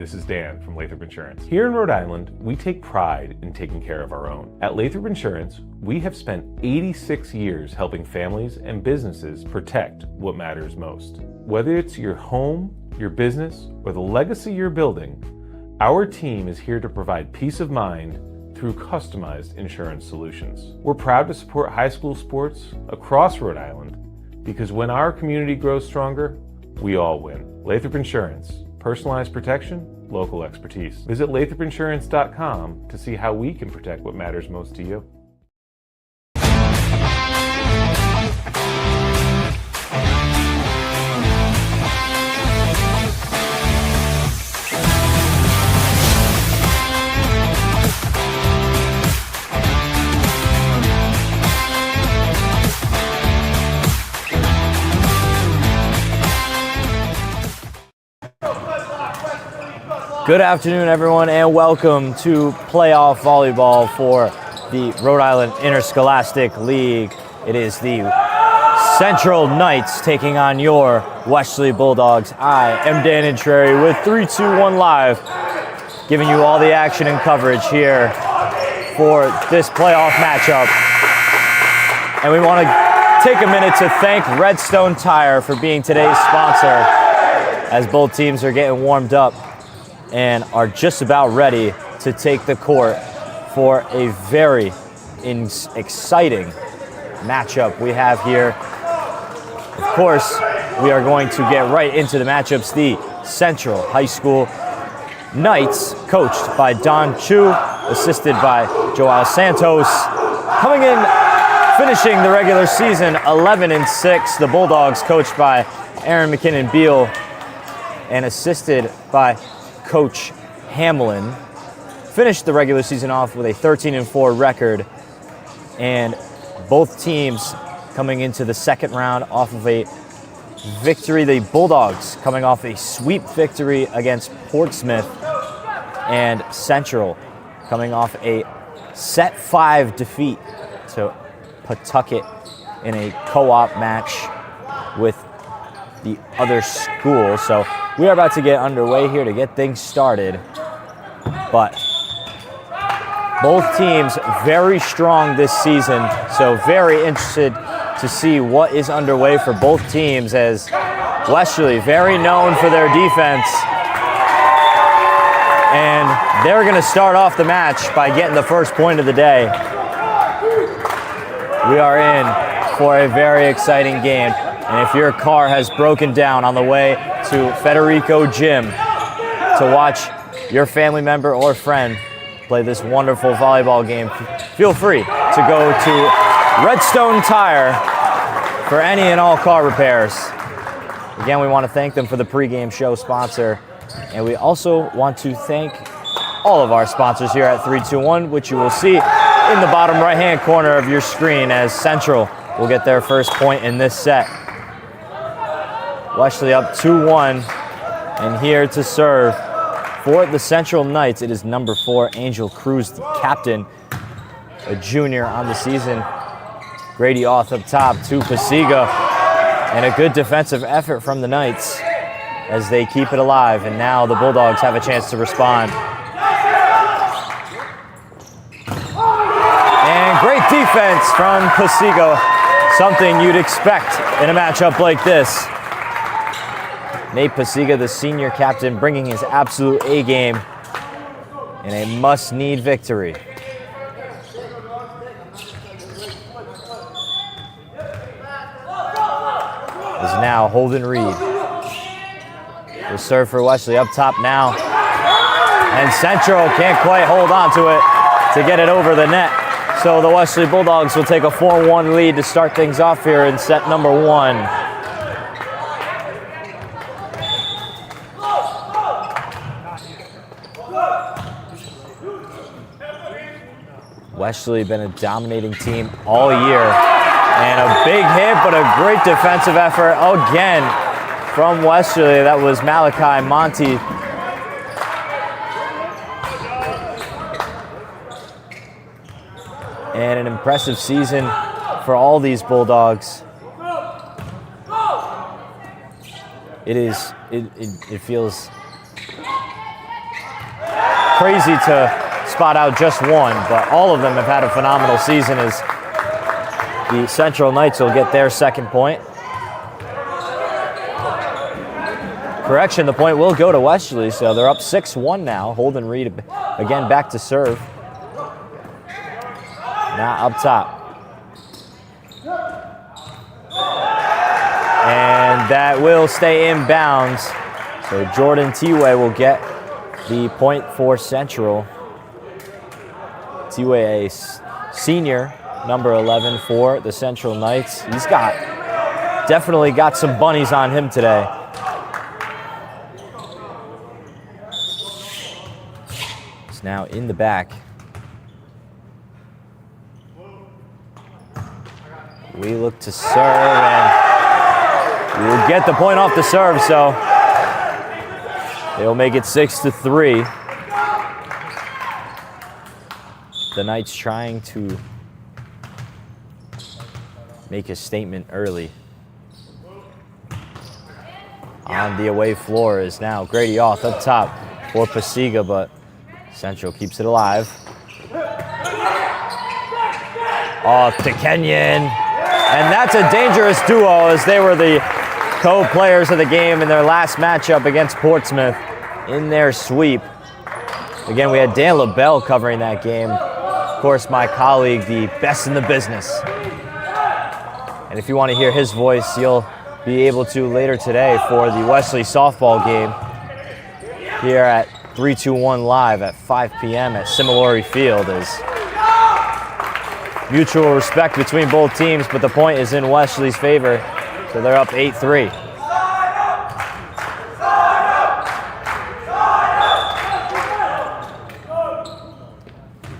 This is Dan from Lathrop Insurance. Here in Rhode Island, we take pride in taking care of our own. At Lathrop Insurance, we have spent 86 years helping families and businesses protect what matters most. Whether it's your home, your business, or the legacy you're building, our team is here to provide peace of mind through customized insurance solutions. We're proud to support high school sports across Rhode Island because when our community grows stronger, we all win. Lathrop Insurance. Personalized protection, local expertise. Visit lathropinsurance.com to see how we can protect what matters most to you. Good afternoon, everyone, and welcome to playoff volleyball for the Rhode Island Interscholastic League. It is the Central Knights taking on your Westerly Bulldogs. I am Dan Intrari with 3-2-1 Live, giving you all the action and coverage here for this playoff matchup. And we want to take a minute to thank Redstone Tire for being today's sponsor, as both teams are getting warmed up and are just about ready to take the court for a very exciting matchup we have here. Of course, we are going to get right into the matchups. The Central High School Knights, coached by Don Chu, assisted by Joao Santos, coming in, finishing the regular season 11-6. The Bulldogs, coached by Aaron McKinnon-Beal and assisted by Coach Hamlin, finished the regular season off with a 13-4 record, and both teams coming into the second round off of a victory. The Bulldogs coming off a sweep victory against Portsmouth, and Central coming off a set 5 defeat to Pawtucket in a co-op match with the other school. So we are about to get underway here to get things started, but both teams very strong this season, so very interested to see what is underway for both teams, as Westerly very known for their defense, and they're going to start off the match by getting the first point of the day. We are in for a very exciting game. And if your car has broken down on the way to Federico Gym to watch your family member or friend play this wonderful volleyball game, feel free to go to Redstone Tire for any and all car repairs. Again, we want to thank them for the pregame show sponsor. And we also want to thank all of our sponsors here at 3-2-1, which you will see in the bottom right-hand corner of your screen, as Central will get their first point in this set. Westerly up 2-1, and here to serve for the Central Knights, it is number 4, Angel Cruz, the captain, a junior on the season. Grady Auth up top to Pasiga, and a good defensive effort from the Knights as they keep it alive, and now the Bulldogs have a chance to respond. And great defense from Pasiga, something you'd expect in a matchup like this. Nate Pasiga, the senior captain, bringing his absolute A-game in a must-need victory. Is now Holden Reed. The serve for Westerly up top now. And Central can't quite hold on to it to get it over the net. So the Westerly Bulldogs will take a 4-1 lead to start things off here in set number 1. Westerly been a dominating team all year, and a big hit, but a great defensive effort again from Westerly. That was Malachi Monty. And an impressive season for all these Bulldogs. It feels crazy to spot out just one, but all of them have had a phenomenal season as the Central Knights will get their second point. Correction, the point will go to Westerly, so they're up 6-1 now. Holden Reed again back to serve. Now up top. And that will stay in bounds. So Jordan Tiwe will get the point for Central. Tiwe, a senior, number 11 for the Central Knights. He's definitely got some bunnies on him today. He's now in the back. We look to serve, and we'll get the point off the serve, so they'll make it 6-3. The Knights trying to make a statement early. On the away floor is now Grady Oth up top for Pasiga, but Central keeps it alive. Off to Kenyon. And that's a dangerous duo, as they were the co-players of the game in their last matchup against Portsmouth in their sweep. Again, we had Dan LaBelle covering that game. Of course, my colleague, the best in the business. And if you want to hear his voice, you'll be able to later today for the Westerly softball game here at 321 Live at 5 p.m. at Similori Field. As mutual respect between both teams, but the point is in Westerly's favor, so they're up 8-3.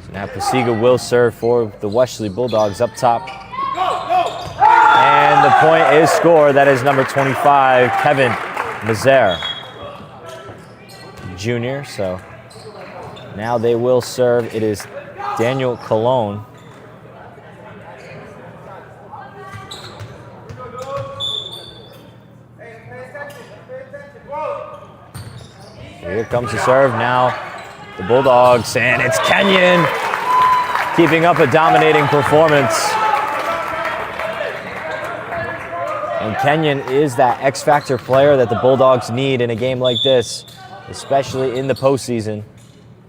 So now Pasiga will serve for the Westerly Bulldogs up top. And the point is scored. That is number 25, Kevin Mazer, junior. So now they will serve. It is Daniel Colon. Here comes the serve now. The Bulldogs, and it's Kenyon keeping up a dominating performance. And Kenyon is that X-Factor player that the Bulldogs need in a game like this, especially in the postseason.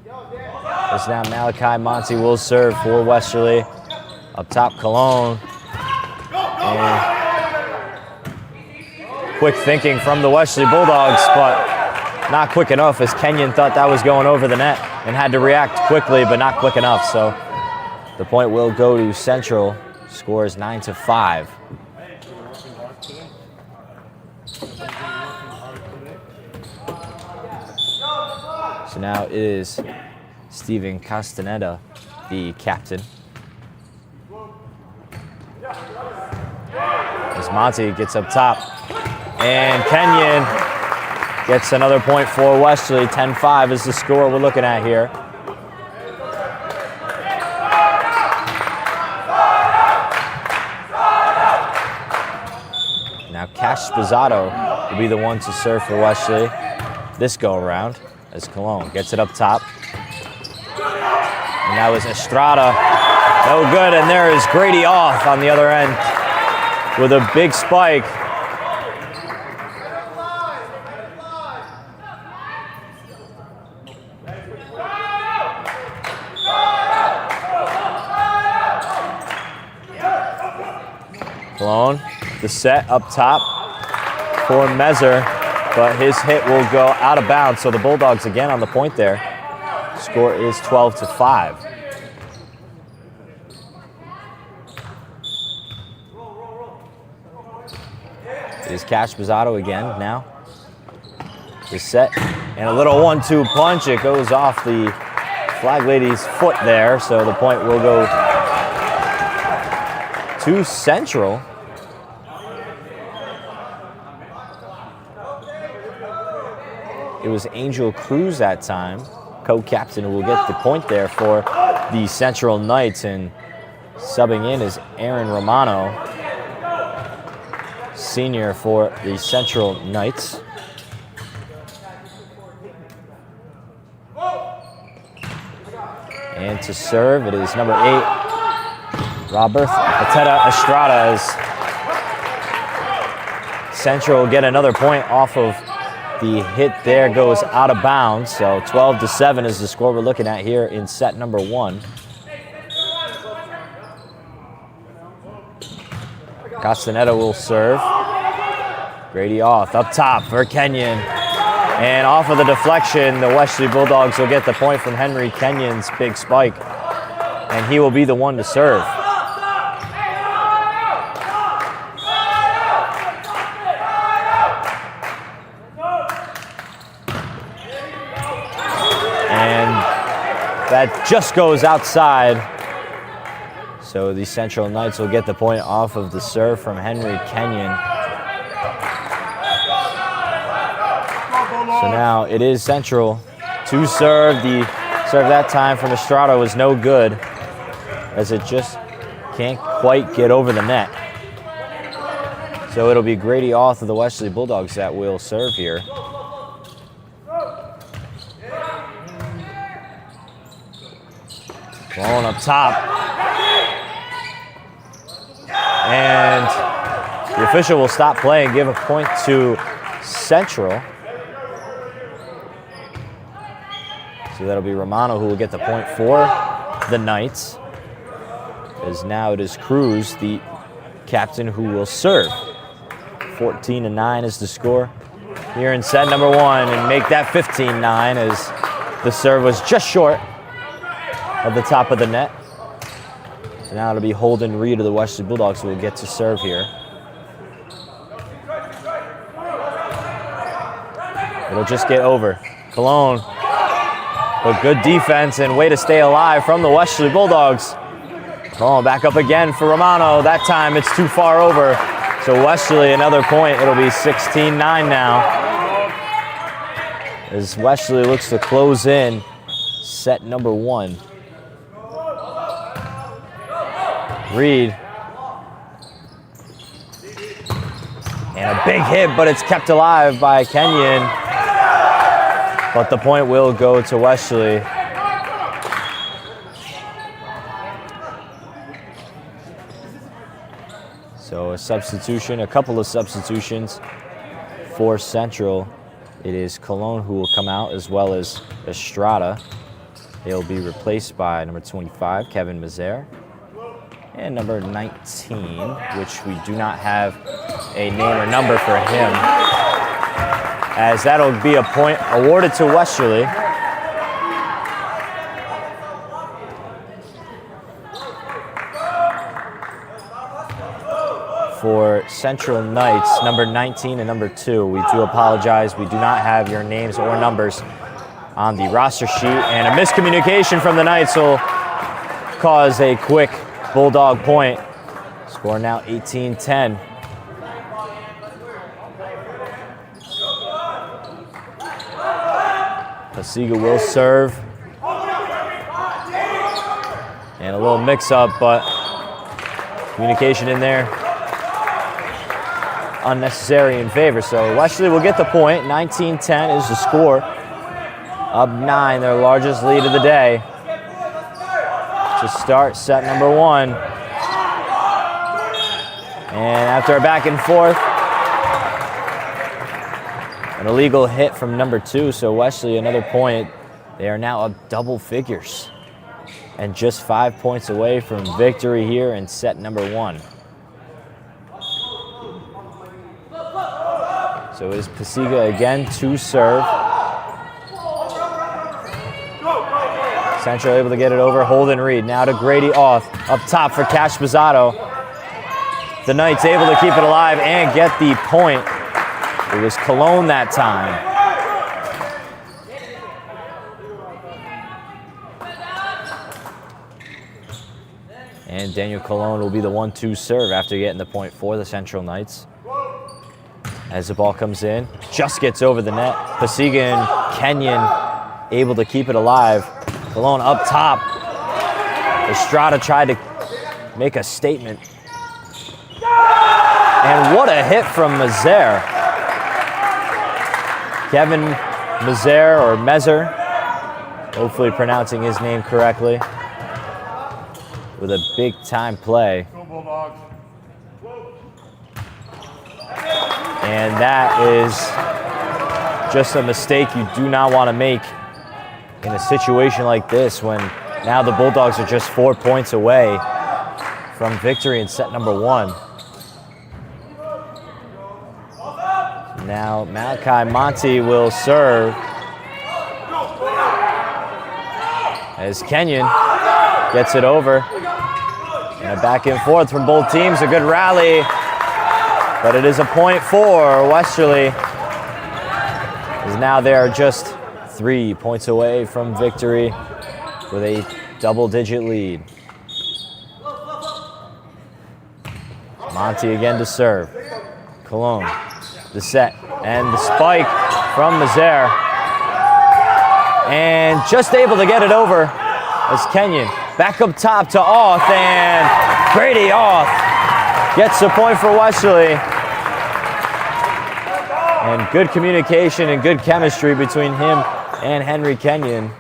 As now Malachi Monty will serve for Westerly. Up top, Cologne. And quick thinking from the Westerly Bulldogs, but not quick enough, as Kenyon thought that was going over the net and had to react quickly, but not quick enough. So the point will go to Central. Score is 9-5. So now it is Steven Castaneda, the captain. As Monty gets up top, and Kenyon gets another point for Westerly. 10-5 is the score we're looking at here. Now Cash Spizzato will be the one to serve for Westerly this go around, as Cologne gets it up top. And that was Estrada. No good, and there is Grady Oth on the other end with a big spike. Cologne, the set up top for Mezer, but his hit will go out of bounds, so the Bulldogs again on the point there. Score is 12-5. It is Cash Bizzato again now. The set, and a little 1-2 punch. It goes off the flag lady's foot there, so the point will go to Central. It was Angel Cruz that time, co-captain, who will get the point there for the Central Knights, and subbing in is Aaron Romano, senior for the Central Knights. And to serve, it is number 8, Robert Ateta Estrada. As Central will get another point off of the hit there, goes out of bounds. So 12-7 is the score we're looking at here in set number 1. Castaneda will serve. Grady Oth up top for Kenyon. And off of the deflection, the Westerly Bulldogs will get the point from Henry Kenyon's big spike. And he will be the one to serve. And that just goes outside. So the Central Knights will get the point off of the serve from Henry Kenyon. So now it is Central to serve. The serve that time from Estrada was no good, as it just can't quite get over the net. So it'll be Grady Oth of the Westerly Bulldogs that will serve here. Going up top. And the official will stop play and give a point to Central. So that'll be Romano who will get the point for the Knights. As now it is Cruz, the captain, who will serve. 14-9 is the score here in set number 1, and make that 15-9 as the serve was just short of the top of the net. So now it'll be Holden Reed of the Westerly Bulldogs who will get to serve here. It'll just get over. Cologne, but good defense and way to stay alive from the Westerly Bulldogs. Cologne back up again for Romano. That time it's too far over. So Westerly another point. It'll be 16-9 now, as Westerly looks to close in set number 1. Reed. And a big hit, but it's kept alive by Kenyon. But the point will go to Westerly. So a substitution, a couple of substitutions for Central. It is Cologne who will come out, as well as Estrada. They'll be replaced by number 25, Kevin Mazer, and number 19, which we do not have a name or number for him, as that'll be a point awarded to Westerly. For Central Knights, number 19 and number 2, we do apologize. We do not have your names or numbers on the roster sheet, and a miscommunication from the Knights will cause a quick Bulldog point. Score now 18-10. Pasiga will serve. And a little mix-up, but communication in there unnecessary in favor. So Westerly will get the point. 19-10 is the score. Up 9, their largest lead of the day, to start set number 1. And after a back and forth, an illegal hit from number 2, so Westerly another point. They are now up double figures and just 5 points away from victory here in set number 1. So it is Pasiga again to serve. Central able to get it over. Holden Reed now to Grady Oth. Up top for Cash Bizzato. The Knights able to keep it alive and get the point. It was Cologne that time. And Daniel Cologne will be the 1-2 serve after getting the point for the Central Knights. As the ball comes in, just gets over the net. Pasiga and Kenyon able to keep it alive. Cologne up top. Estrada tried to make a statement. And what a hit from Mazer. Kevin Mazer, or Mezer, hopefully pronouncing his name correctly, with a big time play. And that is just a mistake you do not want to make in a situation like this, when now the Bulldogs are just 4 points away from victory in set number 1. Now Malachi Monty will serve as Kenyon gets it over. And a back and forth from both teams, a good rally, but it is a point for Westerly, as now they are just 3 points away from victory with a double-digit lead. Monty again to serve. Cologne, the set, and the spike from Mazer. And just able to get it over as Kenyon back up top to Auth, and Grady Auth gets the point for Westerly. And good communication and good chemistry between him and Henry Kenyon.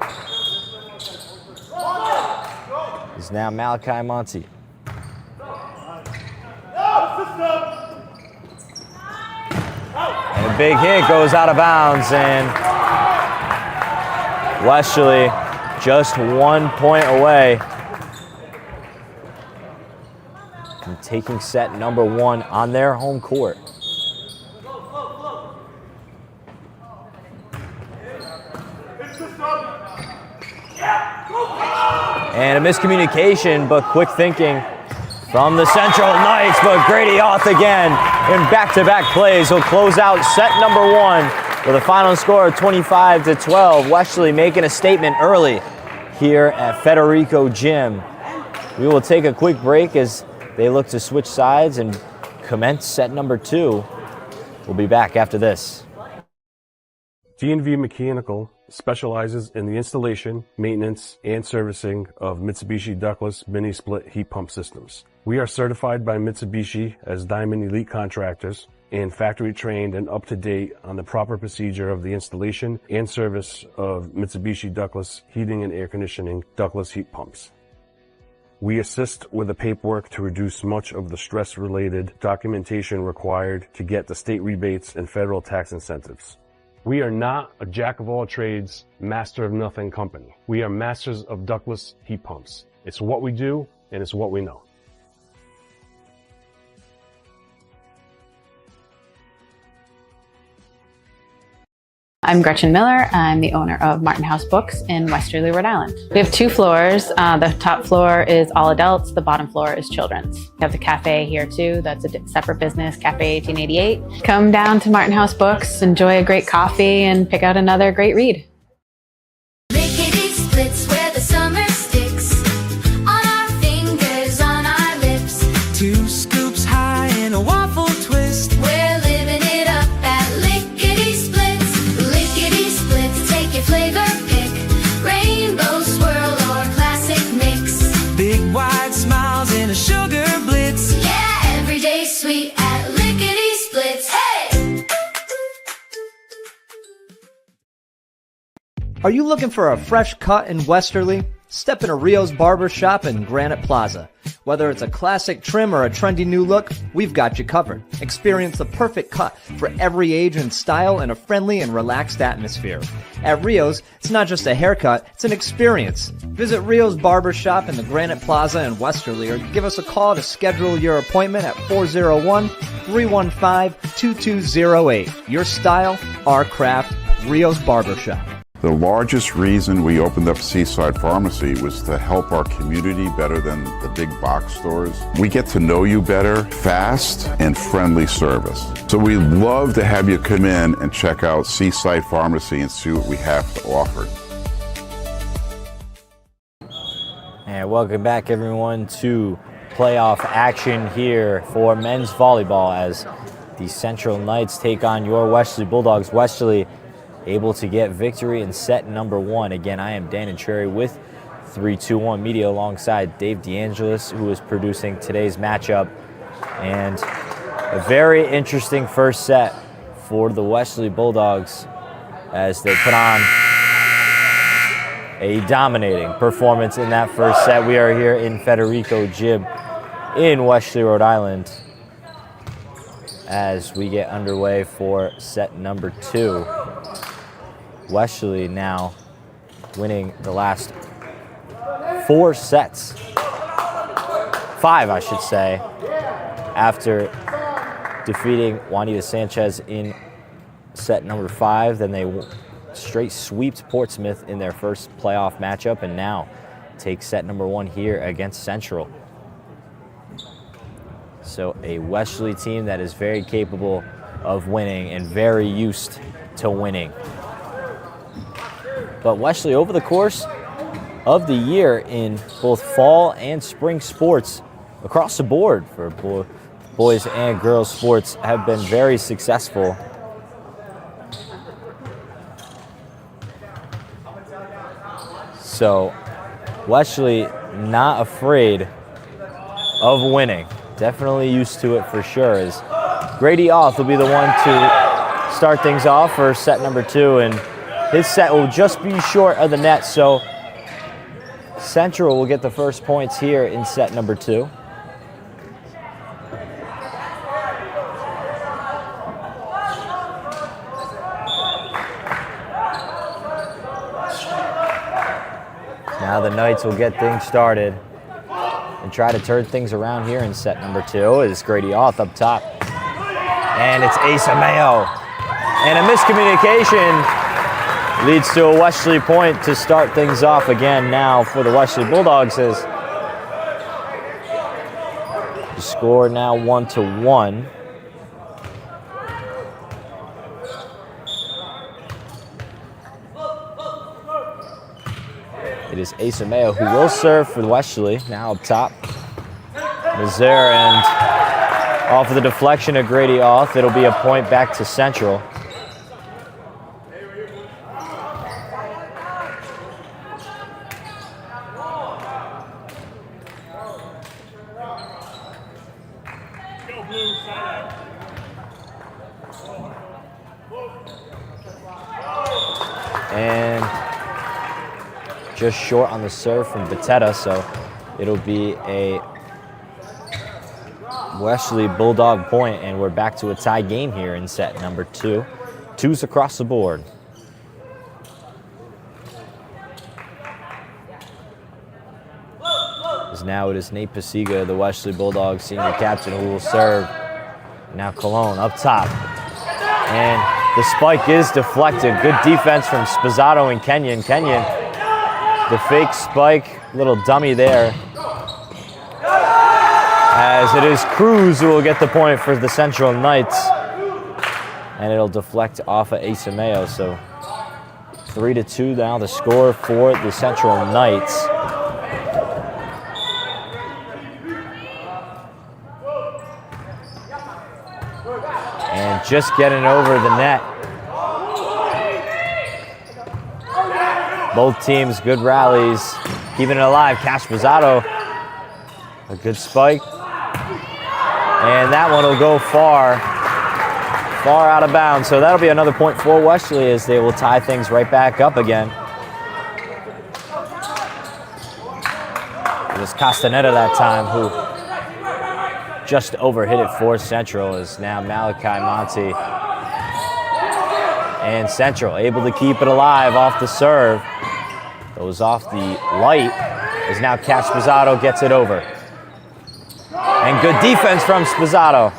Is now Malachi Monty. And a big hit goes out of bounds, and Westerly just 1 point away from taking set number 1 on their home court. And a miscommunication, but quick thinking from the Central Knights, but Grady Auth again in back-to-back plays. He'll close out set number 1 with a final score of 25-12. Westerly making a statement early here at Federico Gym. We will take a quick break as they look to switch sides and commence set number 2. We'll be back after this. D&V Mechanical specializes in the installation, maintenance, and servicing of Mitsubishi ductless mini-split heat pump systems. We are certified by Mitsubishi as Diamond Elite Contractors and factory trained and up to date on the proper procedure of the installation and service of Mitsubishi ductless heating and air conditioning ductless heat pumps. We assist with the paperwork to reduce much of the stress-related documentation required to get the state rebates and federal tax incentives. We are not a jack-of-all-trades, master-of-nothing company. We are masters of ductless heat pumps. It's what we do, and it's what we know. I'm Gretchen Miller. I'm the owner of Martin House Books in Westerly, Rhode Island. We have 2 floors. The top floor is all adults. The bottom floor is children's. We have the cafe here too. That's a separate business, Cafe 1888. Come down to Martin House Books, enjoy a great coffee, and pick out another great read. Lickety splits where the summer sticks on our fingers, on our lips. 2 scoops high and a waffle twist. We're living it up at Lickety Splits. Lickety Splits, take your flavor pick. Rainbow swirl or classic mix. Big wide smiles and a sugar blitz. Yeah, everyday sweet at Lickety Splits. Hey! Are you looking for a fresh cut in Westerly? Step into RIIL's Barber Shop in Granite Plaza. Whether it's a classic trim or a trendy new look, we've got you covered. Experience the perfect cut for every age and style in a friendly and relaxed atmosphere. At RIIL's, it's not just a haircut, it's an experience. Visit RIIL's Barber Shop in the Granite Plaza in Westerly or give us a call to schedule your appointment at 401-315-2208. Your style, our craft, RIIL's Barber Shop. The largest reason we opened up Seaside Pharmacy was to help our community better than the big box stores. We get to know you better, fast and friendly service. So we'd love to have you come in and check out Seaside Pharmacy and see what we have to offer. And welcome back everyone to playoff action here for men's volleyball as the Central Knights take on your Westerly Bulldogs. Westerly able to get victory in set number 1. Again, I am Dan Cherry with 321 Media alongside Dave DeAngelis, who is producing today's matchup. And a very interesting first set for the Westerly Bulldogs as they put on a dominating performance in that first set. We are here in Federico Gym in Westerly, Rhode Island, as we get underway for set number 2. Westerly now winning the last 4 sets. 5, I should say, after defeating Juanita Sanchez in set number 5. Then they straight swept Portsmouth in their first playoff matchup, and now take set number 1 here against Central. So a Westerly team that is very capable of winning and very used to winning. But Westerly, over the course of the year in both fall and spring sports, across the board for boys and girls sports, have been very successful. So Westerly not afraid of winning. Definitely used to it for sure. As Grady Auth will be the one to start things off for set number 2, and his set will just be short of the net, so Central will get the first points here in set number 2. Now the Knights will get things started and try to turn things around here in set number 2. It's Grady Auth up top. And it's Asa Mayo. And a miscommunication leads to a Westerly point to start things off again now for the Westerly Bulldogs, as the score now 1-1. It is Asa Mayo who will serve for Westerly, now up top. Mazer, and off of the deflection of Grady Auth, it'll be a point back to Central. And just short on the serve from Batetta, so it'll be a Westerly Bulldog point, and we're back to a tie game here in set number 2. 2s across the board. As now it is Nate Pasiga, the Westerly Bulldogs senior captain, who will serve. Now Cologne up top. And the spike is deflected. Good defense from Spazzato and Kenyon. Kenyon, the fake spike, little dummy there. As it is Cruz who will get the point for the Central Knights. And it'll deflect off of Asa Mayo. So 3-2 now the score for the Central Knights. And just getting over the net. Both teams, good rallies, keeping it alive. Cash Spazzato, a good spike. And that one will go far out of bounds. So that'll be another point for Westerly, as they will tie things right back up again. It was Castaneda that time who just overhit it for Central. Is now Malachi Monti. And Central able to keep it alive off the serve. Goes off the light, as now Cash Spazzato gets it over. And good defense from Spazzato.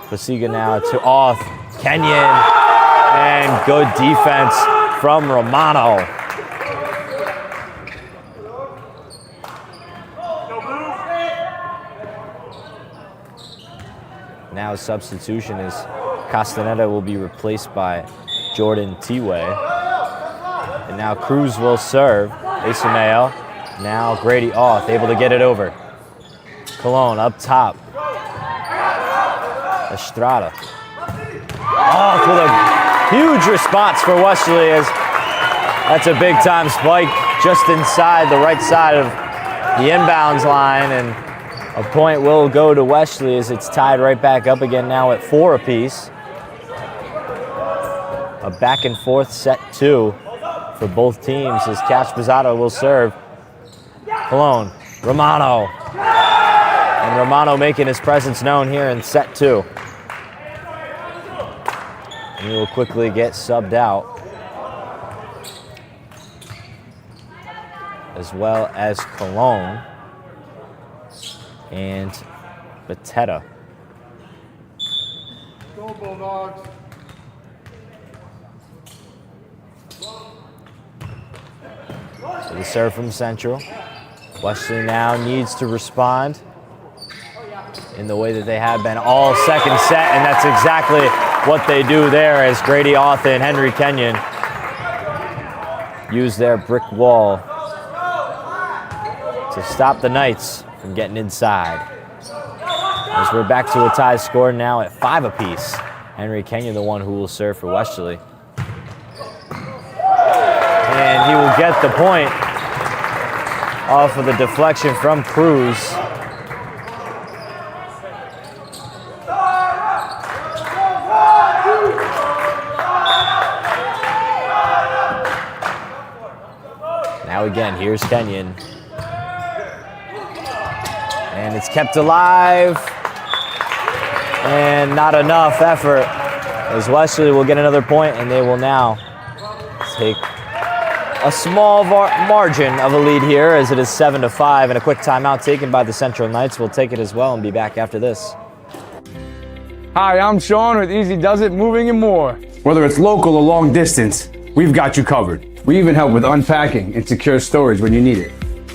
Pasiga now to Auth. Kenyon. And good defense from Romano. Now substitution is Castaneda will be replaced by Jordan T-Way. And now Cruz will serve. Asa Mayo. Now Grady Auth able to get it over. Cologne up top. Estrada. Auth with a huge response for Westerly, as that's a big time spike just inside the right side of the inbounds line, and a point will go to Westerly as it's tied right back up again now at 4 apiece. a back and forth set 2 for both teams as Cash Pizzato will serve. Cologne, Romano. And Romano making his presence known here in set 2. He will quickly get subbed out. As well as Cologne and Batetta. Go Bulldogs. So the serve from Central. Westerly now needs to respond in the way that they have been all second set, and that's exactly what they do there as Grady Auth and Henry Kenyon use their brick wall to stop the Knights from getting inside. As we're back to a tie score now at 5 apiece. Henry Kenyon, the one who will serve for Westerly. And he will get the point off of the deflection from Cruz. Now again, here's Kenyon. And it's kept alive. And not enough effort as Westerly will get another point, and they will now take a small margin of a lead here as it is 7-5, and a quick timeout taken by the Central Knights. We'll take it as well and be back after this. Hi, I'm Sean with Easy Does It Moving and More. Whether it's local or long distance, we've got you covered. We even help with unpacking and secure storage when you need it.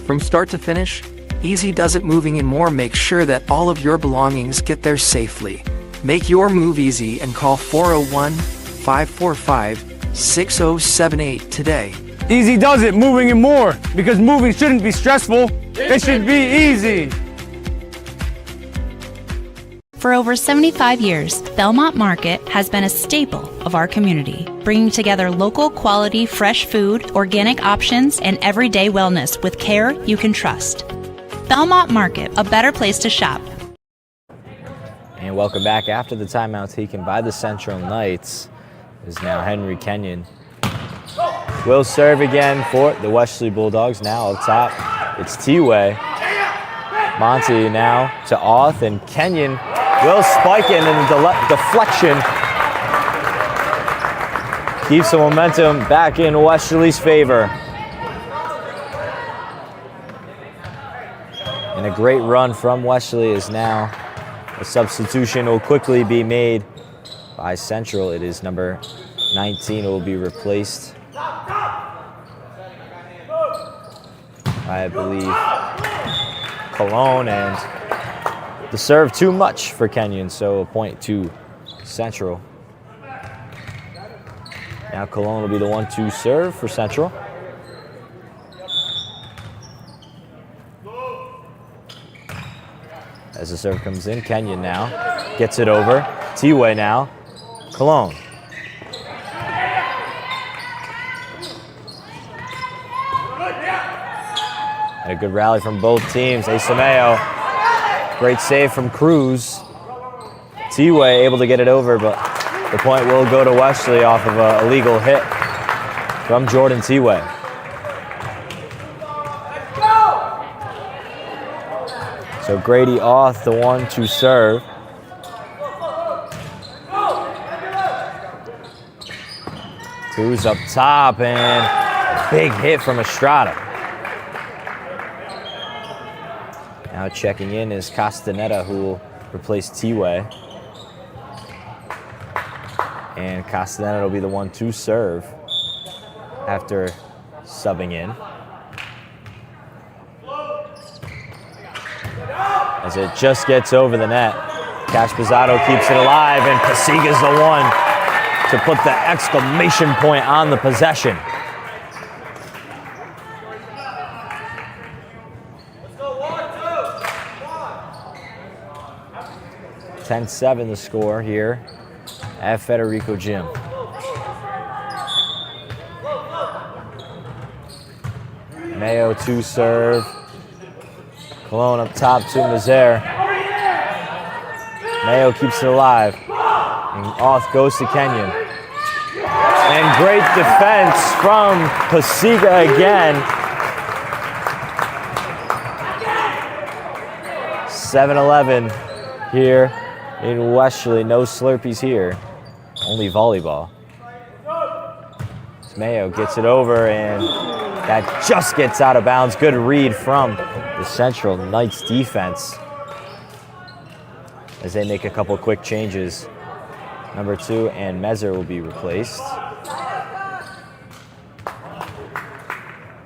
From start to finish, Easy Does It Moving and More makes sure that all of your belongings get there safely. Make your move easy and call 401-545-6078 today. Easy Does It Moving and More, because moving shouldn't be stressful, it should be easy. For over 75 years, Belmont Market has been a staple of our community, bringing together local quality fresh food, organic options, and everyday wellness with care you can trust. Belmont Market, a better place to shop. And welcome back after the timeout taken by the Central Knights. Is now Henry Kenyon. Will serve again for the Westerly Bulldogs. Now up top, it's T-Way. Monty now to Auth, and Kenyon will spike it, and the deflection keeps the momentum back in Westerly's favor. And a great run from Westerly is now a substitution will quickly be made by Central. It is number 19 will be replaced by, I believe, Cologne, and the serve too much for Kenyon, so a point to Central. Now Cologne will be the one to serve for Central. As the serve comes in, Kenyon now gets it over. T-Way now, Cologne. And a good rally from both teams. Asameo, great save from Cruz. T-Way able to get it over, but the point will go to Westerly off of an illegal hit from Jordan T-Way. So Grady Auth, the one to serve. Cruz up top, and big hit from Estrada. Now checking in is Castaneda, who will replace T-Way. And Castaneda will be the one to serve after subbing in. As it just gets over the net. Cash Pizzato keeps it alive, and Pasiga's the one to put the exclamation point on the possession. 10-7 the score here at Federico Gym. Mayo to serve. Cologne up top to Mazer. Mayo keeps it alive. And Auth goes to Kenyon. And great defense from Pasiga again. 7-11 here in Westerly. No Slurpees here, only volleyball. Mayo gets it over, and that just gets out of bounds. Good read from the Central Knights defense as they make a couple quick changes. Number 2 and Mezer will be replaced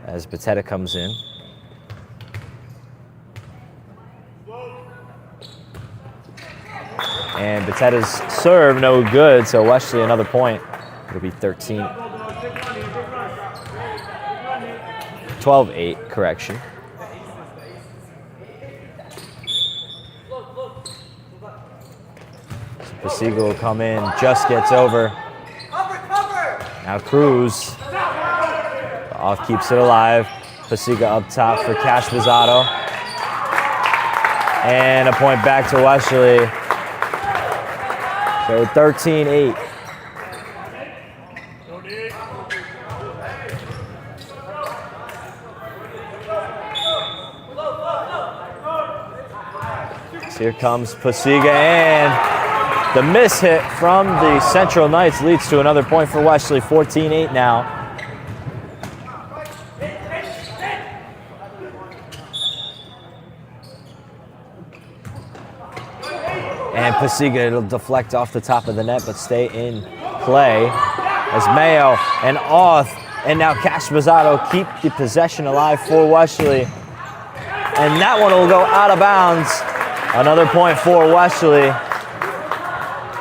as Batetta comes in. And Batetta's serve no good, so Westerly another point. It'll be 12-8, correction. Pasiga will come in, just gets over. Now Cruz. Off keeps it alive. Pasiga up top for Cash Bizzato. And a point back to Westerly. So 13-8. So here comes Pasiga, and the miss hit from the Central Knights leads to another point for Westerly. 14-8 now. And Pasiga, it'll deflect off the top of the net, but stay in play as Mayo and Auth and now Cash Bizzato keep the possession alive for Westerly. And that one will go out of bounds. Another point for Westerly.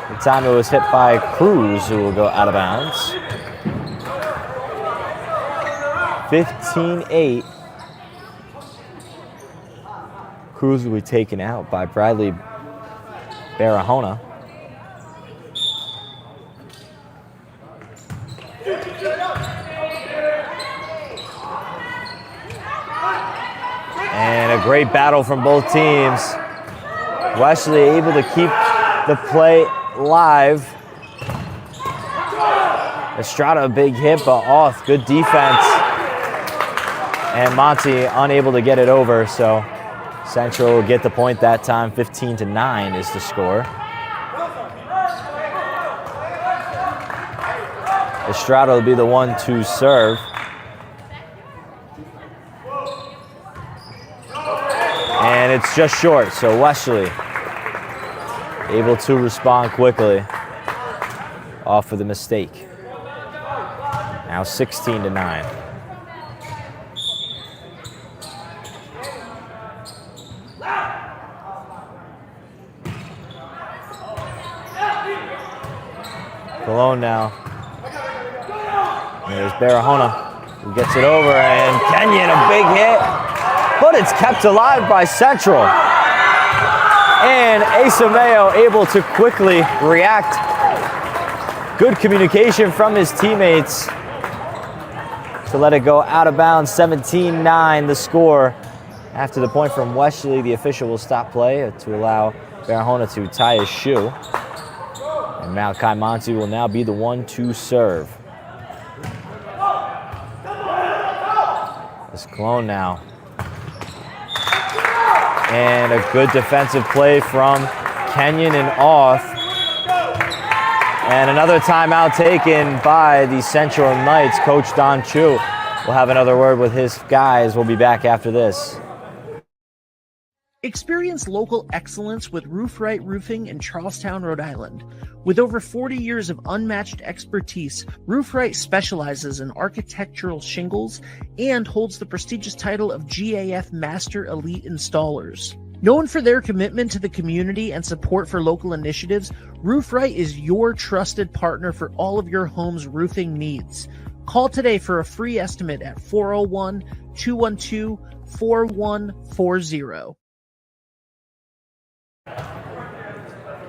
The time it was hit by Cruz, who will go out of bounds. 15-8. Cruz will be taken out by Bradley Barahona. And a great battle from both teams. Westerly able to keep the play live. Estrada a big hit, but Auth, good defense. And Monty unable to get it over, so Central will get the point that time. 15-9 is the score. Estrada will be the one to serve. And it's just short, so Westerly able to respond quickly off of the mistake. Now 16-9. Cologne now. There's Barahona, who gets it over, and Kenyon, a big hit, but it's kept alive by Central. And Asa Mayo able to quickly react. Good communication from his teammates to let it go out of bounds. 17-9 the score. After the point from Westerly, the official will stop play to allow Barahona to tie his shoe. And Malachi Monty will now be the one to serve. It's Cologne now. And a good defensive play from Kenyon and Auth. And another timeout taken by the Central Knights. Coach Don Chu will have another word with his guys. We'll be back after this. Experience local excellence with Roof Right Roofing in Charlestown, Rhode Island. With over 40 years of unmatched expertise, Roof Right specializes in architectural shingles and holds the prestigious title of GAF Master Elite Installers. Known for their commitment to the community and support for local initiatives, Roof Right is your trusted partner for all of your home's roofing needs. Call today for a free estimate at 401-212-4140.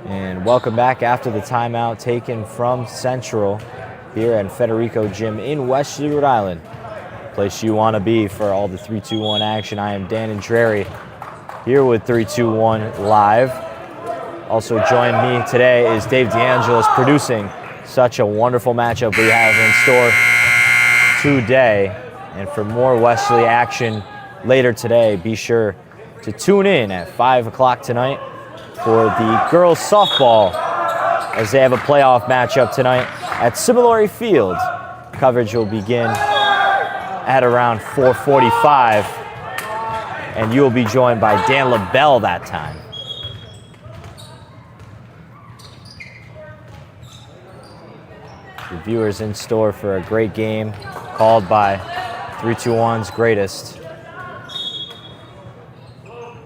And welcome back after the timeout taken from Central here at Federico Gym in Westerly, Rhode Island. Place you want to be for all the 3-2-1 action. I am Dan Andreri here with 3-2-1 Live. Also joining me today is Dave DeAngelis producing Such a wonderful matchup we have in store today. And for more Westerly action later today, be sure to tune in at 5 o'clock tonight for the girls softball as they have a playoff matchup tonight at Semifinal Field. Coverage will begin at around 4:45, and you will be joined by Dan LaBelle that time. The viewers in store for a great game called by 321's greatest.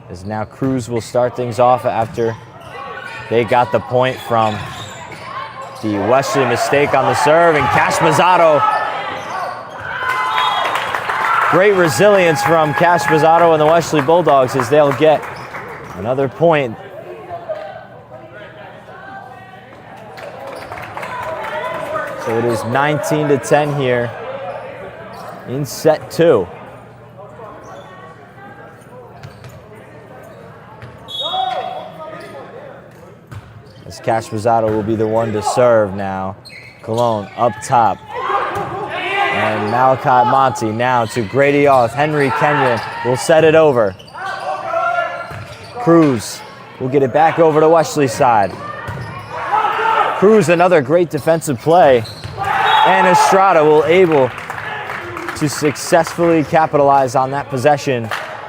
As now Cruz will start things off after they got the point from the Westerly mistake on the serve, and Cash Mazzato. Great resilience from Cash Mazzato and the Westerly Bulldogs as they'll get another point. So it is 19-10 here in set 2. As Cash Mazzato will be the one to serve now. Cologne up top. And Malachi Monty now to Grady Oth. Henry Kenyon will set it over. Cruz will get it back over to Westerly's side. Cruz, another great defensive play. And Estrada will able to successfully capitalize on that possession.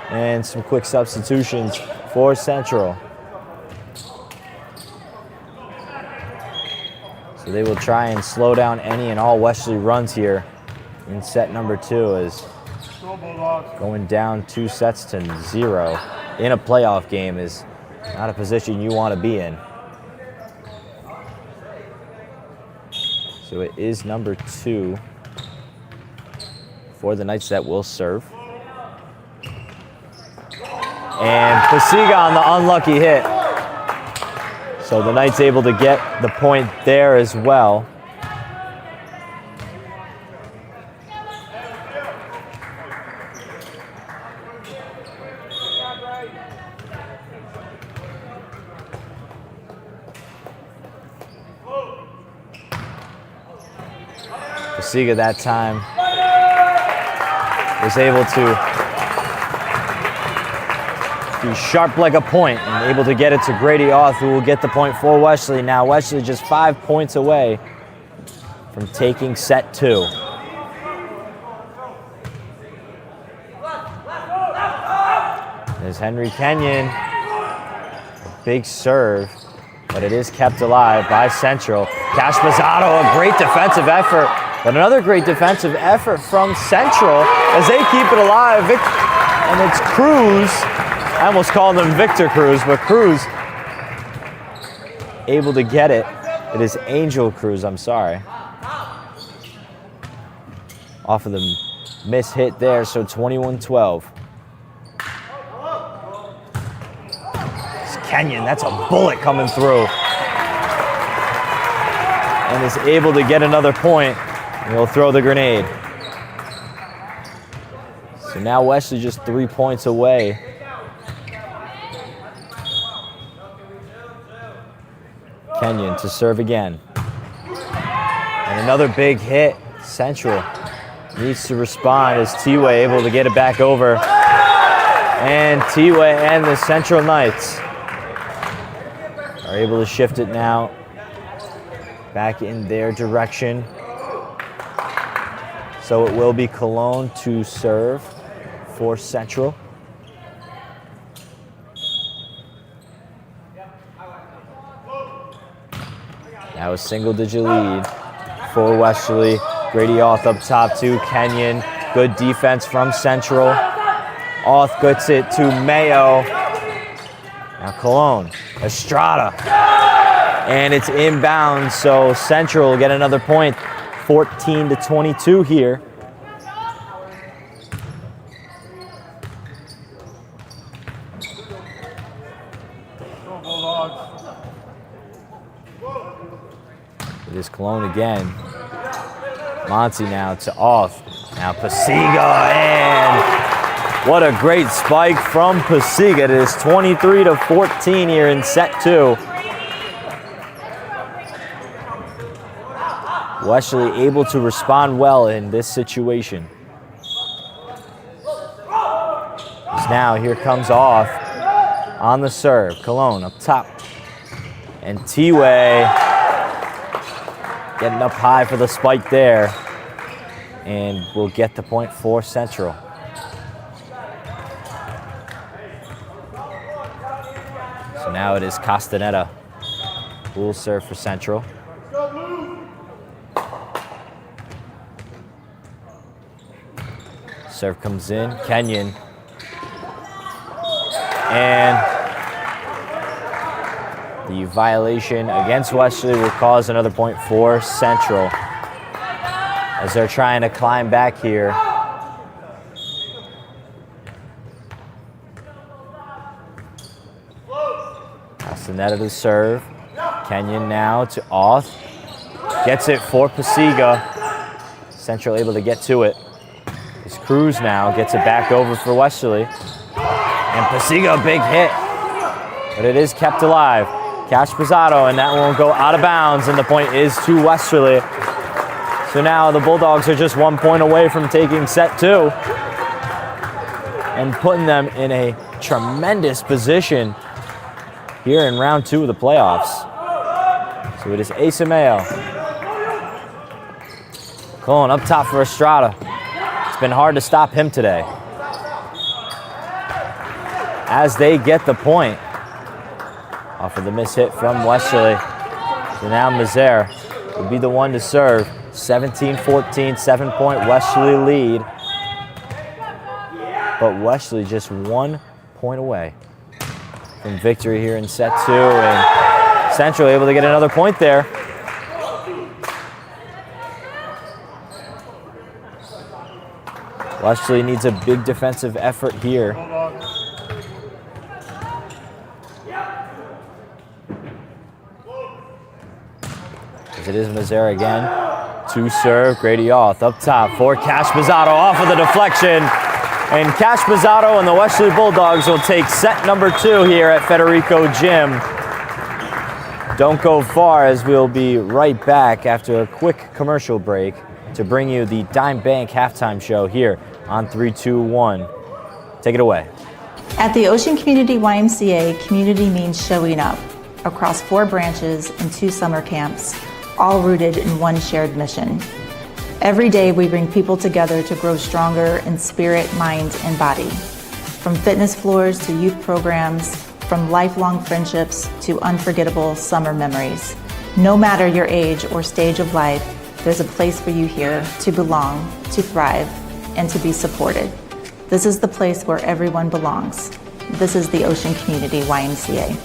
And some quick substitutions for Central. So they will try and slow down any and all Westerly runs here in set number 2, as going down 2-0 in a playoff game is not a position you want to be in. So it is number 2 for the Knights that will serve. And Pasiga on the unlucky hit. So the Knights able to get the point there as well. Pasiga that time was able to be sharp like a point and able to get it to Grady Oth, who will get the point for Westerly. Now Westerly just 5 points away from taking set 2. There's Henry Kenyon. A big serve, but it is kept alive by Central. Cash Mazzato, a great defensive effort, but another great defensive effort from Central as they keep it alive. And it's Cruz. I almost called him Victor Cruz, but Cruz able to get it. It is Angel Cruz, I'm sorry. Off of the miss hit there, so 21-12. It's Kenyon, that's a bullet coming through. And is able to get another point. And he'll throw the grenade. So now Westerly just 3 points away. Kenyon to serve again. And another big hit. Central needs to respond as T-Way able to get it back over. And T-Way and the Central Knights are able to shift it now back in their direction. So it will be Cologne to serve for Central. Now a single-digit lead for Westerly. Grady Oth up top to Kenyon. Good defense from Central. Oth gets it to Mayo. Now Cologne, Estrada. And it's inbound, so Central will get another point. 14-22 here. It is Cologne again. Monty now to Oth. Now Pasiga, and what a great spike from Pasiga. It is 23-14 here in set 2. Westerly able to respond well in this situation. Now here comes off on the serve. Cologne up top. And T-Way getting up high for the spike there. And will get the point for Central. So now it is Castaneda who will serve for Central. Serve comes in, Kenyon. And the violation against Westerly will cause another point for Central as they're trying to climb back here. Castaneda to serve. Kenyon now to Auth. Gets it for Pasiga. Central able to get to it. It's Cruz now, gets it back over for Westerly. And Pasiga, big hit. But it is kept alive. Cash Pizzato, and that won't go out of bounds, and the point is to Westerly. So now the Bulldogs are just 1 point away from taking set 2 and putting them in a tremendous position here in round 2 of the playoffs. So it is Asameo. Cologne up top for Estrada. It's been hard to stop him today. As they get the point off of the miss hit from Westerly. So now Mazer will be the one to serve. 17-14, 7-point Westerly lead. But Westerly just 1 point away from victory here in set 2. And Central able to get another point there. Westerly needs a big defensive effort here. As it is Mazer again. To serve, Grady Auth up top for Cash Pizzato off of the deflection. And Cash Pizzato and the Westerly Bulldogs will take set number 2 here at Federico Gym. Don't go far, as we'll be right back after a quick commercial break to bring you the Dime Bank halftime show here on 3-2-1. Take it away. At the Ocean Community YMCA, community means showing up across 4 branches and 2 summer camps, all rooted in one shared mission. Every day we bring people together to grow stronger in spirit, mind, and body. From fitness floors to youth programs, from lifelong friendships to unforgettable summer memories. No matter your age or stage of life, there's a place for you here to belong, to thrive, and to be supported. This is the place where everyone belongs. This is the Ocean Community YMCA.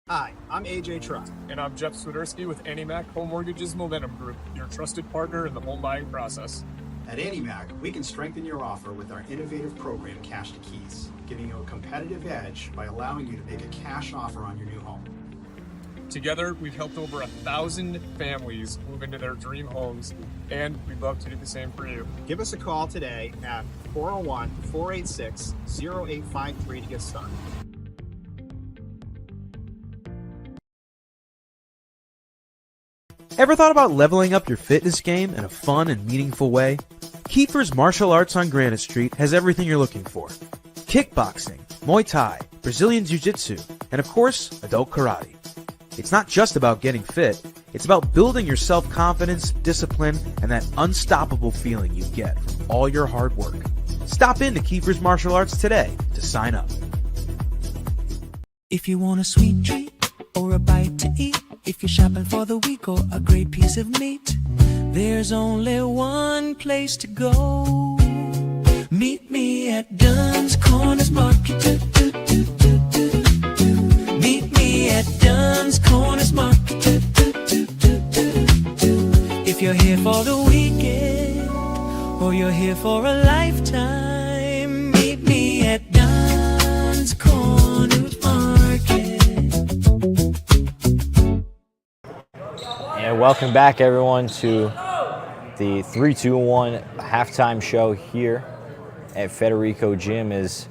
Hi, I'm AJ Trust. And I'm Jeff Swiderski with AnnieMac Home Mortgage's Momentum Group, your trusted partner in the home buying process. At AnnieMac, we can strengthen your offer with our innovative program, Cash to Keys, giving you a competitive edge by allowing you to make a cash offer on your new home. Together, we've helped over 1,000 families move into their dream homes, and we'd love to do the same for you. Give us a call today at 401-486-0853 to get started. Ever thought about leveling up your fitness game in a fun and meaningful way? Kiefer's Martial Arts on Granite Street has everything you're looking for. Kickboxing, Muay Thai, Brazilian Jiu-Jitsu, and of course, adult karate. It's not just about getting fit, it's about building your self-confidence, discipline, and that unstoppable feeling you get from all your hard work. Stop into Kiefer's Martial Arts today to sign up. If you want a sweet treat or a bite to eat, if you're shopping for the week or a great piece of meat, there's only one place to go. Meet me at Dunn's Corners Market. Meet me at Dunn's Corners Market. If you're here for the weekend or you're here for a lifetime, meet me at Dunn's Corners Market. And welcome back, everyone, to the 3-2-1 halftime show here at Federico Gym. As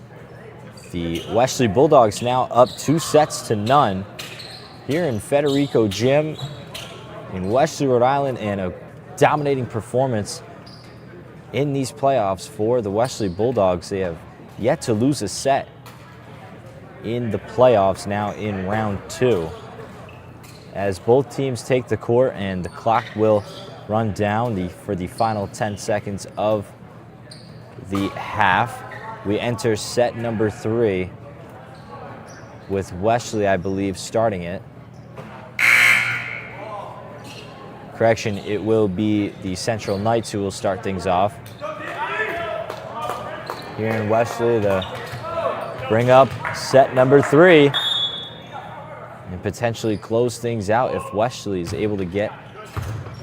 the Westerly Bulldogs now up 2-0 here in Federico Gym. in Westerly, Rhode Island, and a dominating performance in these playoffs for the Westerly Bulldogs. They have yet to lose a set in the playoffs now in round 2. As both teams take the court and the clock will run down for the final 10 seconds of the half. We enter set number 3 with Westerly, I believe, starting it. Correction, it will be the Central Knights who will start things off. Here in Westerly, to bring up set number 3 and potentially close things out if Westerly is able to get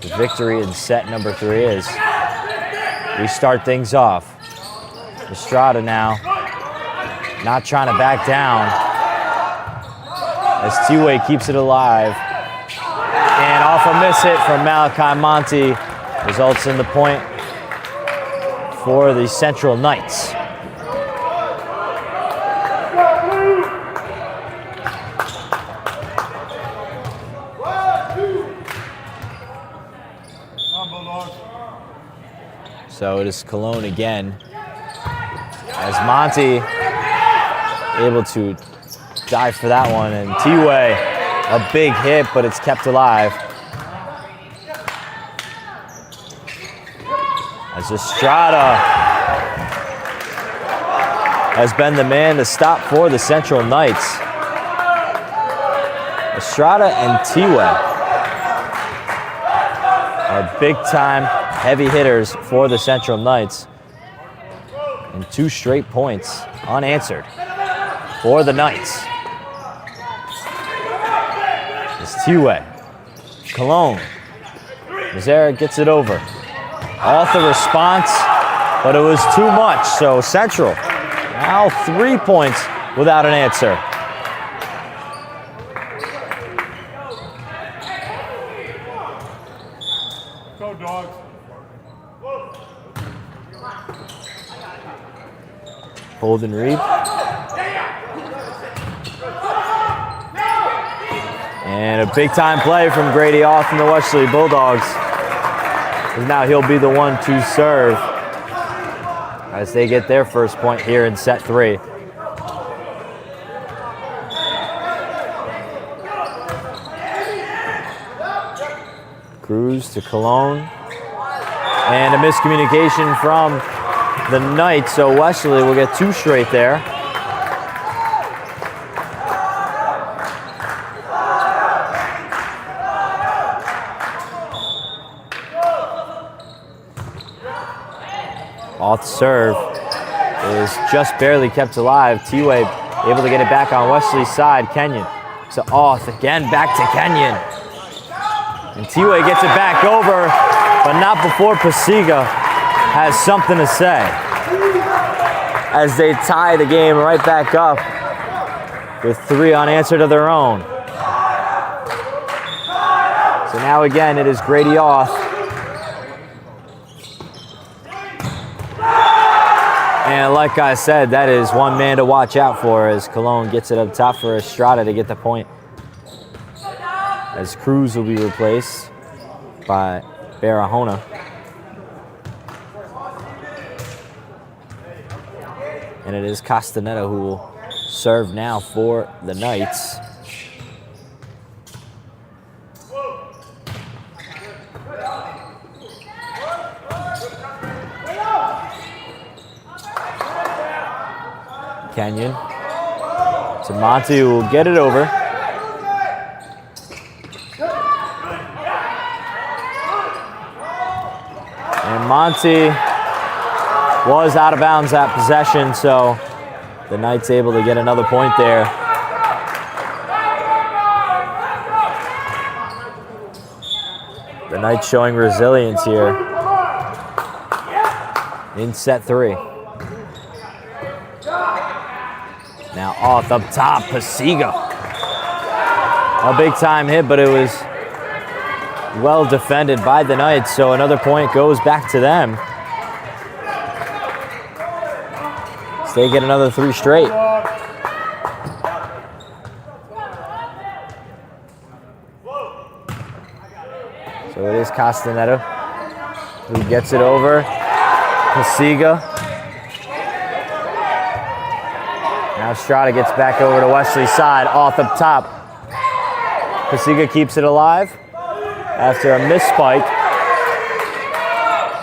the victory in set number 3 as we start things off. Estrada now not trying to back down as T-Way keeps it alive. And off a miss hit from Malachi Monty results in the point for the Central Knights. So it is Cologne again, as Monty able to dive for that one, and T-Way, a big hit, but it's kept alive. As Estrada has been the man to stop for the Central Knights. Estrada and T-Way are big-time heavy hitters for the Central Knights. And 2 straight points unanswered for the Knights. It's T-Way. Cologne. Mazzara gets it over. Off the response, but it was too much. So Central now 3 points without an answer. Go, Dogs. Holden Reed. And a big-time play from Grady Off from the Westerly Bulldogs. And now he'll be the one to serve as they get their first point here in set 3. Cruz to Cologne. And a miscommunication from the Knights, so Westerly will get 2 straight there. Off serve is just barely kept alive. T-Way able to get it back on Westerly's side. Kenyon to Off, again back to Kenyon. And T-Way gets it back over, but not before Pasiga has something to say. As they tie the game right back up with 3 unanswered of their own. So now again it is Grady Off. And like I said, that is one man to watch out for as Cologne gets it up top for Estrada to get the point. As Cruz will be replaced by Barahona. And it is Castaneda who will serve now for the Knights. Kenyon to Monty, who will get it over. And Monty was out of bounds at possession, so the Knights able to get another point there. The Knights showing resilience here in set 3. Now Off up top, Pasiga. A big time hit, but it was well defended by the Knights, so another point goes back to them. So they get another 3 straight. So it is Castaneda who gets it over. Pasiga. Now Strada gets back over to Wesley's side, off up top. Pasiga keeps it alive after a missed spike.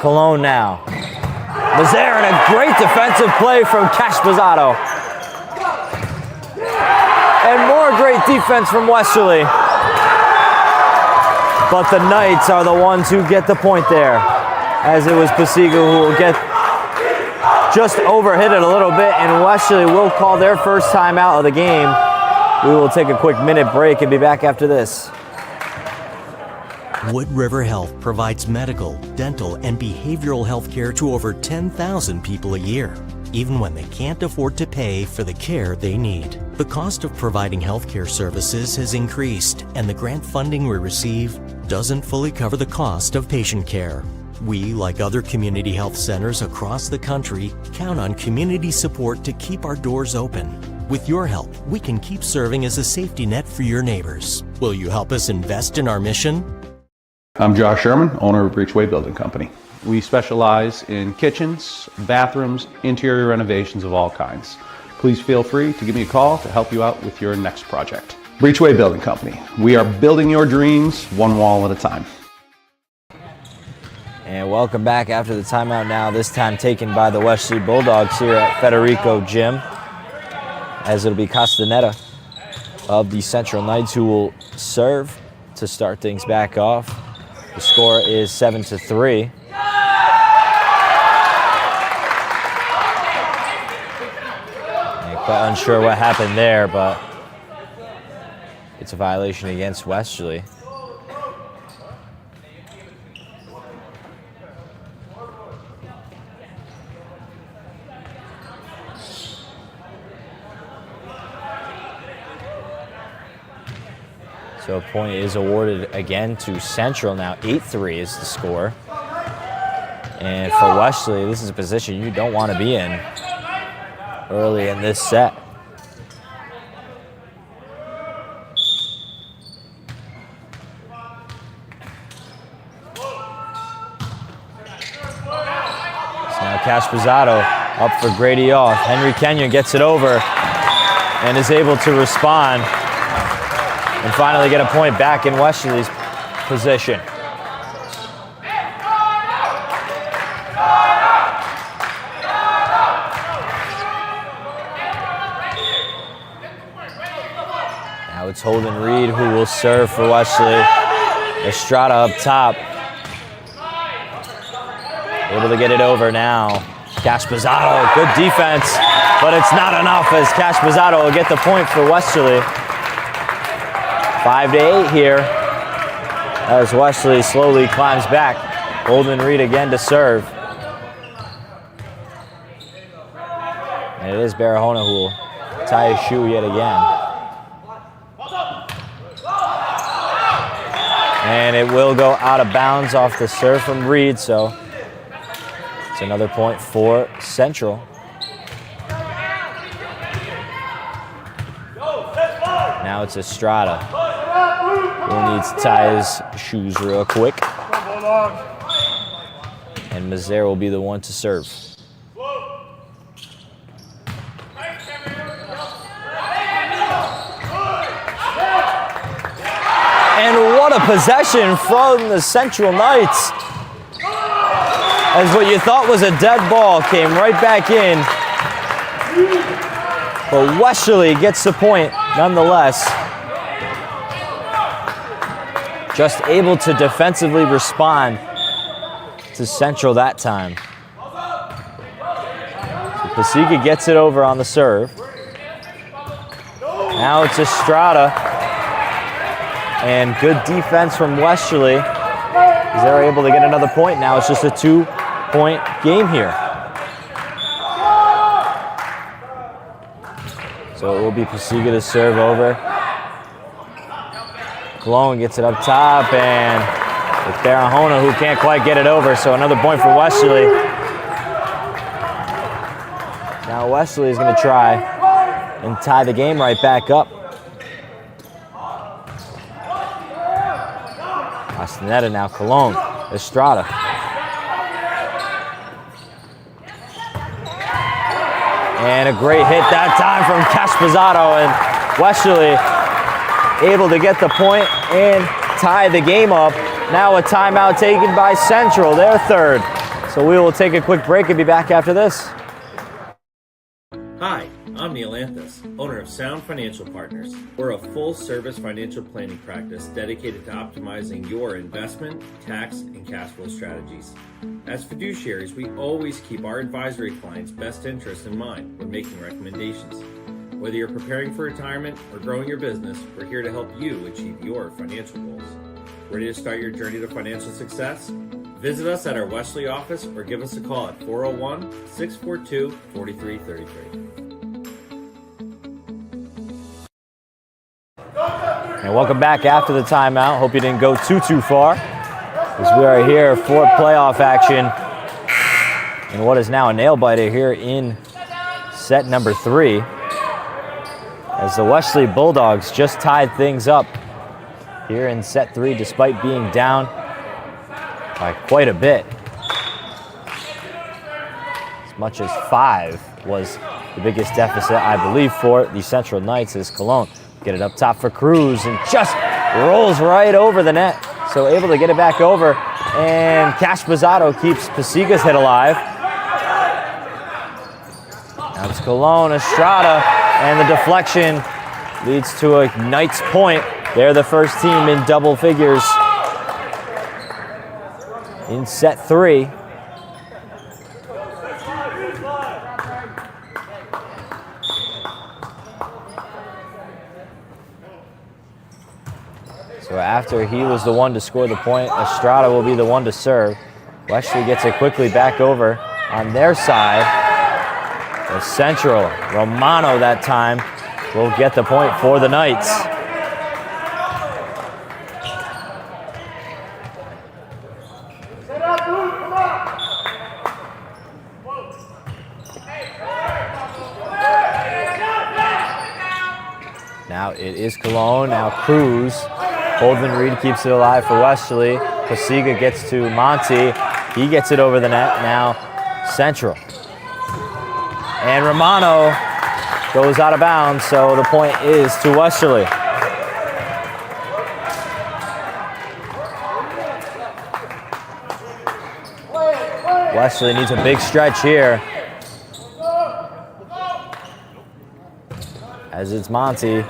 Cologne now. Mazer and a great defensive play from Cash Pizzato. And more great defense from Westerly. But the Knights are the ones who get the point there, as it was Pasiga who will get just overhit it a little bit, and Westerly will call their first time out of the game. We will take a quick minute break and be back after this. Wood River Health provides medical, dental, and behavioral health care to over 10,000 people a year, even when they can't afford to pay for the care they need. The cost of providing healthcare services has increased, and the grant funding we receive doesn't fully cover the cost of patient care. We, like other community health centers across the country, count on community support to keep our doors open. With your help, we can keep serving as a safety net for your neighbors. Will you help us invest in our mission? I'm Josh Sherman, owner of Breachway Building Company. We specialize in kitchens, bathrooms, interior renovations of all kinds. Please feel free to give me a call to help you out with your next project. Breachway Building Company. We are building your dreams one wall at a time. And welcome back after the timeout now, this time taken by the Westerly Bulldogs here at Federico Gym, as it'll be Castaneda of the Central Knights who will serve to start things back off. The score is 7-3. Quite unsure what happened there, but it's a violation against Westerly. So a point is awarded again to Central now. 8-3 is the score. And for Westerly, this is a position you don't want to be in early in this set. So now Cash Pizzato up for Grady off. Henry Kenyon gets it over and is able to respond and finally get a point back in Westerly's position. Now it's Holden Reed who will serve for Westerly. Estrada up top. Able to get it over now. Cash Pizzato, good defense, but it's not enough as Cash Pizzato will get the point for Westerly. 5-8 here as Westerly slowly climbs back. Holden Reed again to serve. And it is Barahona who will tie his shoe yet again. And it will go out of bounds off the serve from Reed, so it's another point for Central. Now it's Estrada who needs to tie his shoes real quick. And Mazer will be the one to serve. And what a possession from the Central Knights, as what you thought was a dead ball came right back in. But Westerly gets the point nonetheless. Just able to defensively respond to Central that time. So Pasiga gets it over on the serve. Now it's Estrada. And good defense from Westerly, as they're able to get another point. Now it's just a 2-point game here. So it will be Pasiga to serve over. Cologne gets it up top, and it's Barahona who can't quite get it over, so another point for Westerly. Now Westerly is going to try and tie the game right back up. across the net, and now Cologne. Estrada. And a great hit that time from Casposato, and Westerly able to get the point and tie the game up. Now a timeout taken by Central, their third. So we will take a quick break and be back after this. Hi, I'm Neil Anthus, owner of Sound Financial Partners. We're a full-service financial planning practice dedicated to optimizing your investment, tax, and cash flow strategies. As fiduciaries, we always keep our advisory clients' best interests in mind when making recommendations. Whether you're preparing for retirement or growing your business, we're here to help you achieve your financial goals. Ready to start your journey to financial success? Visit us at our Westerly office or give us a call at 401-642-4333. And welcome back after the timeout. Hope you didn't go too far, as we are here for playoff action in what is now a nail-biter here in set number 3, as the Westerly Bulldogs just tied things up here in set 3 despite being down by quite a bit. As much as 5 was the biggest deficit, I believe, for the Central Knights, as Cologne get it up top for Cruz and just rolls right over the net. So able to get it back over, and Casposato keeps Pasiga's hit alive. Now it's Cologne, Estrada, and the deflection leads to a Knights point. They're the first team in double figures in set 3. So after he was the one to score the point, Estrada will be the one to serve. Westerly gets it quickly back over on their side. The Central, Romano that time, will get the point for the Knights. Now it is Cologne, now Cruz. Holden Reed keeps it alive for Westerly. Pasiga gets to Monty. He gets it over the net. Now Central. And Romano goes out of bounds, so the point is to Westerly. Westerly needs a big stretch here, as it's Monty.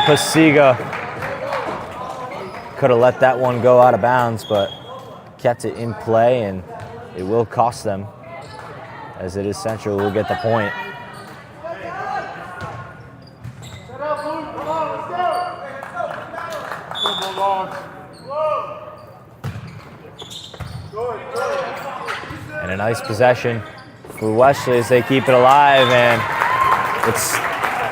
Pasiga could have let that one go out of bounds, but kept it in play, and it will cost them, as it is Central who will get the point. And a nice possession for Westerly as they keep it alive, and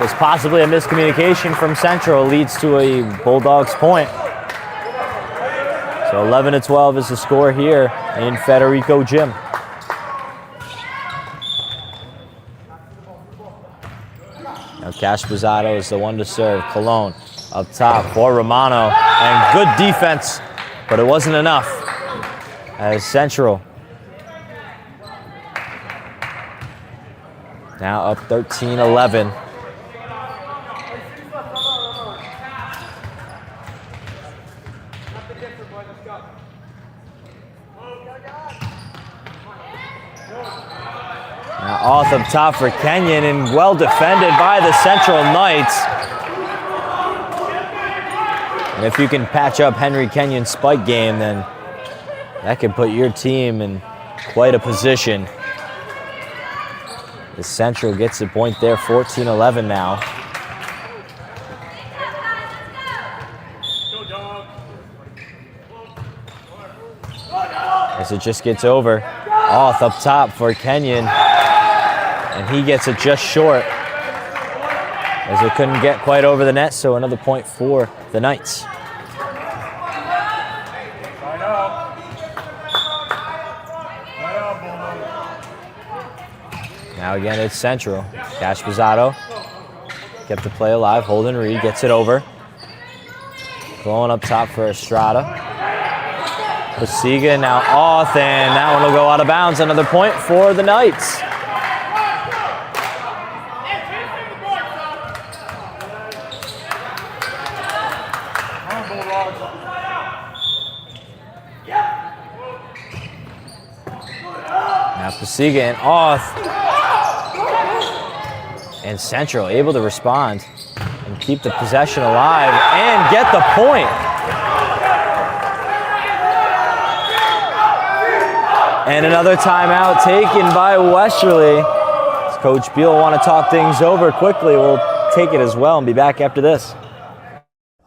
it's possibly a miscommunication from Central, leads to a Bulldogs point. So 11-12 is the score here in Federico Gym. Now Casposato is the one to serve. Cologne up top for Romano, and good defense, but it wasn't enough, as Central now up 13-11. Now off up top for Kenyon, and well defended by the Central Knights. And if you can patch up Henry Kenyon's spike game, then that could put your team in quite a position. The Central gets the point there, 14-11 now. As it just gets over. Off up top for Kenyon, and he gets it just short, as it couldn't get quite over the net, so another point for the Knights. Now again it's Central. Casposato kept the play alive. Holden Reed gets it over. Blowing up top for Estrada. Pasiga now off, and that one will go out of bounds. Another point for the Knights. Now Pasiga and off. And Central able to respond and keep the possession alive and get the point. And another timeout taken by Westerly. As Coach Beal will want to talk things over quickly. We'll take it as well and be back after this.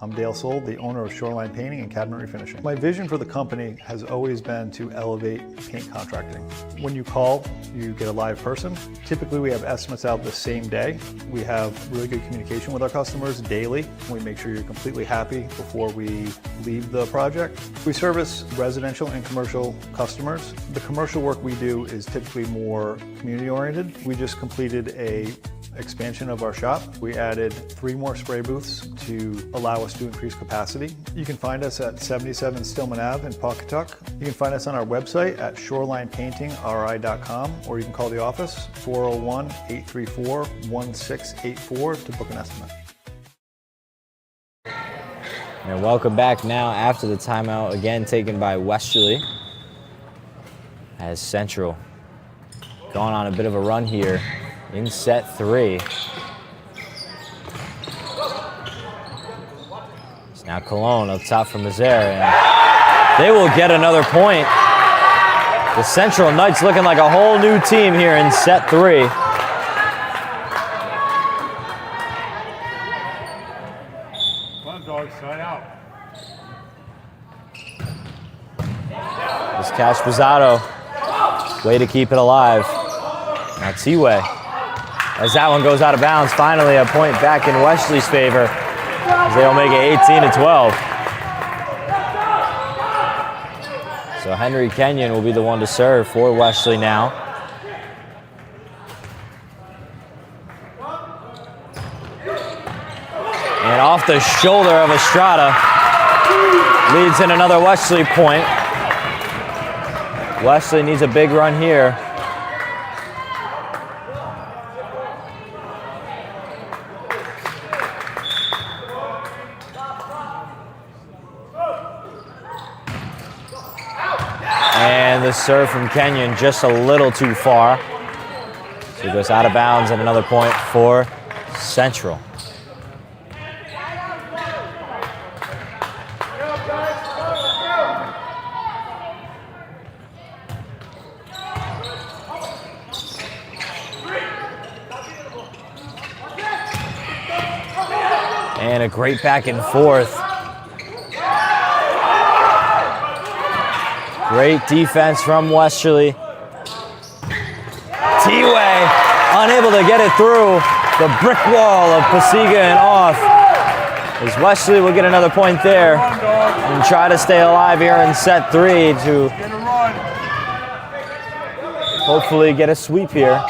I'm Dale Sold, the owner of Shoreline Painting and Cabinet Refinishing. My vision for the company has always been to elevate paint contracting. When you call, you get a live person. Typically, we have estimates out the same day. We have really good communication with our customers daily. We make sure you're completely happy before we leave the project. We service residential and commercial customers. The commercial work we do is typically more community-oriented. We just completed a expansion of our shop. We added 3 more spray booths to allow us to increase capacity. You can find us at 77 Stillman Ave in Pawcatuck. You can find us on our website at shorelinepaintingri.com, or you can call the office 401-834-1684 to book an estimate. And welcome back now after the timeout, again taken by Westerly, as Central gone on a bit of a run here in set 3. It's now Cologne up top for Mazer, and they will get another point. The Central Knights looking like a whole new team here in set 3. Come on, dogs, side out. This Cash Pizzato, way to keep it alive. Now T-Way, as that one goes out of bounds, finally a point back in Westerly's favor, as they'll make it 18-12. So Henry Kenyon will be the one to serve for Westerly now. And off the shoulder of Estrada, leads in another Westerly point. Westerly needs a big run here. And the serve from Kenyon just a little too far. So he goes out of bounds, and another point for Central. And a great back and forth. Great defense from Westerly. T-Way unable to get it through the brick wall of Pasiga and off. As Westerly will get another point there and try to stay alive here in set 3 to hopefully get a sweep here.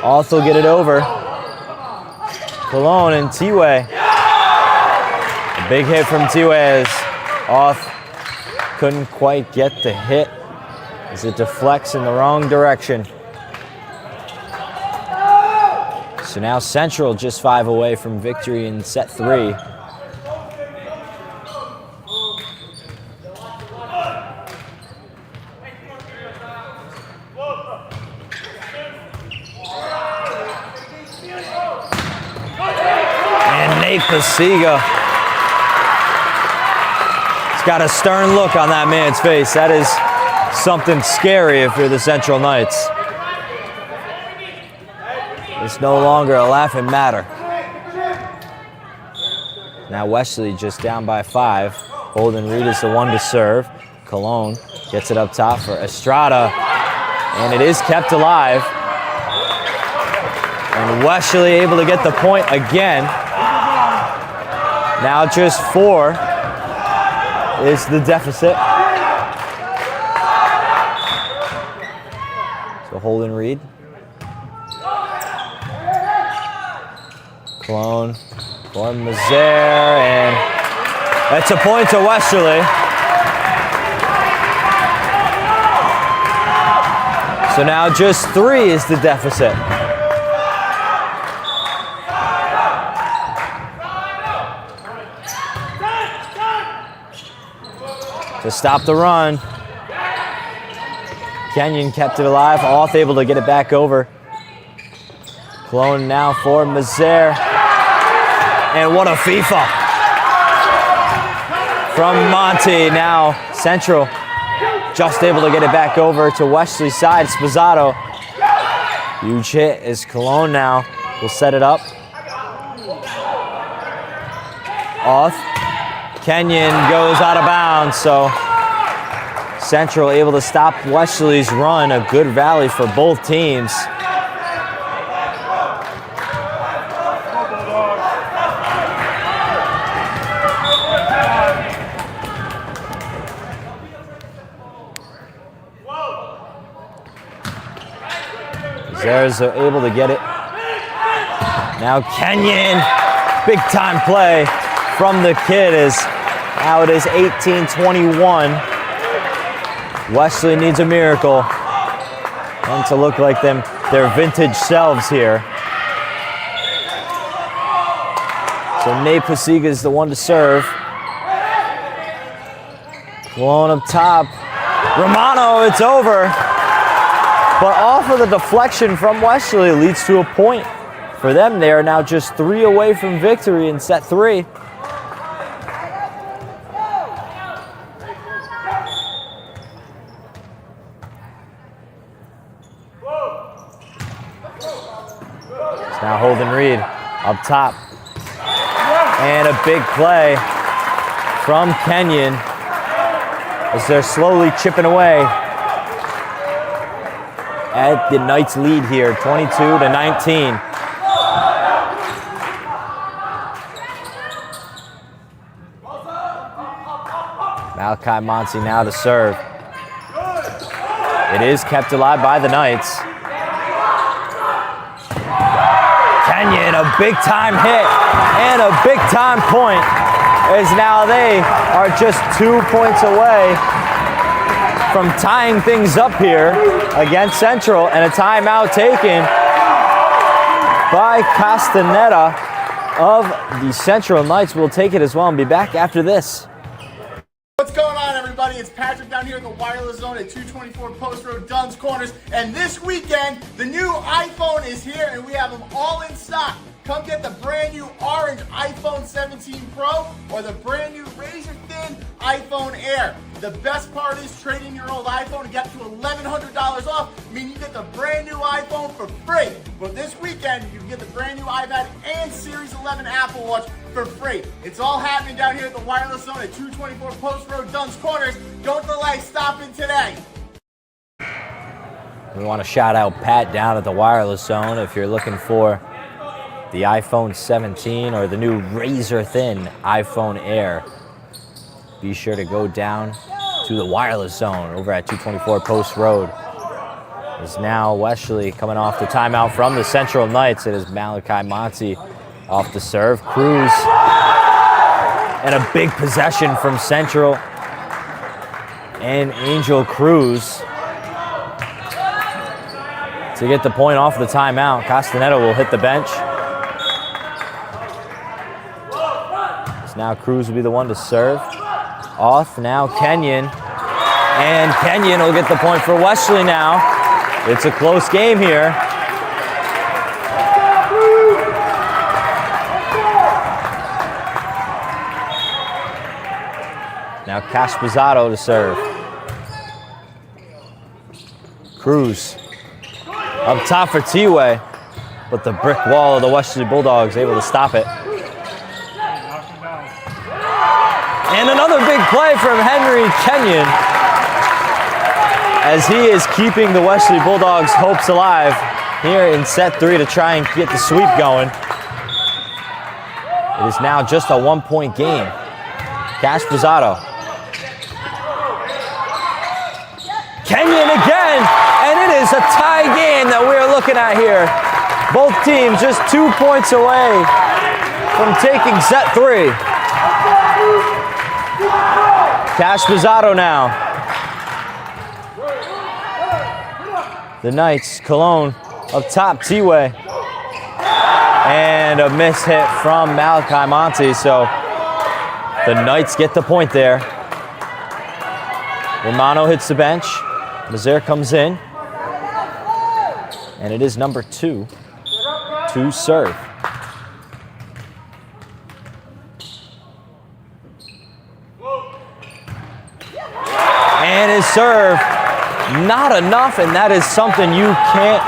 Oth will get it over. Cologne and T-Way. A big hit from T-Way as Oth couldn't quite get the hit as it deflects in the wrong direction. So now Central just 5 away from victory in set 3. And Nate Pasiga, he's got a stern look on that man's face. That is something scary if you're the Central Knights. It's no longer a laughing matter. Now Westerly just down by 5. Holden Reed is the one to serve. Cologne gets it up top for Estrada, and it is kept alive. And Westerly able to get the point again. Now just 4 is the deficit. So Holden Reed. Cologne for Mazer, and that's a point to Westerly. So now just 3 is the deficit. To stop the run. Kenyon kept it alive. Oth able to get it back over. Cologne now for Mazer. And what a FIFA from Monty. Now Central just able to get it back over to Wesley's side. Spazzato. Huge hit as Cologne now will set it up. Oth. Kenyon goes out of bounds, so Central able to stop Wesley's run. A good rally for both teams. Zers are able to get it. Now Kenyon, big time play from the kid is now it is 18-21. Wesley needs a miracle and to look like their vintage selves here. So Nate Pasiga is the one to serve. Cologne up top. Romano, it's over. But off of the deflection from Wesley leads to a point for them. They are now just 3 away from victory in set 3. It's now Holden Reed up top. And a big play from Kenyon as they're slowly chipping away at the Knights' lead here, 22-19. Malachi Monty now to serve. It is kept alive by the Knights. Kenyon, a big-time hit and a big-time point, as now they are just 2 points away from tying things up here against Central, and a timeout taken by Castaneda of the Central Knights. Will take it as well and be back after this. What's going on, everybody? It's Patrick down here in the wireless zone at 224 Post Road, Dunn's Corners. And this weekend, the new iPhone is here and we have them all in stock. Come get the brand new orange iPhone 17 Pro or the brand new razor thin iPhone Air. The best part is trading your old iPhone and get up to $1,100 off, meaning you get the brand new iPhone for free. But this weekend, you can get the brand new iPad and Series 11 Apple Watch for free. It's all happening down here at the wireless zone at 224 Post Road, Dunn's Corners. Don't delay, stop in today. We want to shout out Pat down at the wireless zone. If you're looking for the iPhone 17 or the new razor thin iPhone Air, be sure to go down to the wireless zone over at 224 Post Road. Is now Wesley coming off the timeout from the Central Knights. It is Malachi Monty off the serve. Cruz, and a big possession from Central and Angel Cruz to get the point off the timeout. Castaneda will hit the bench. So now Cruz will be the one to serve. Off now Kenyon, and Kenyon will get the point for Wesley now. It's a close game here. Now Caspizzato to serve. Cruz up top for T-Way, but the brick wall of the Westerly Bulldogs able to stop it. And another big play from Henry Kenyon as he is keeping the Westerly Bulldogs' hopes alive here in set 3 to try and get the sweep going. It is now just a 1-point game. Caspizzato. Kenyon again, and it is a tie game that we're looking at here. Both teams just 2 points away from taking set 3. Cash Pizzato now. The Knights, Cologne up top, T-Way. And a miss hit from Malachi Monty, so the Knights get the point there. Romano hits the bench. Mazer comes in. And it is number 2 to serve. And his serve, not enough, and that is something you can't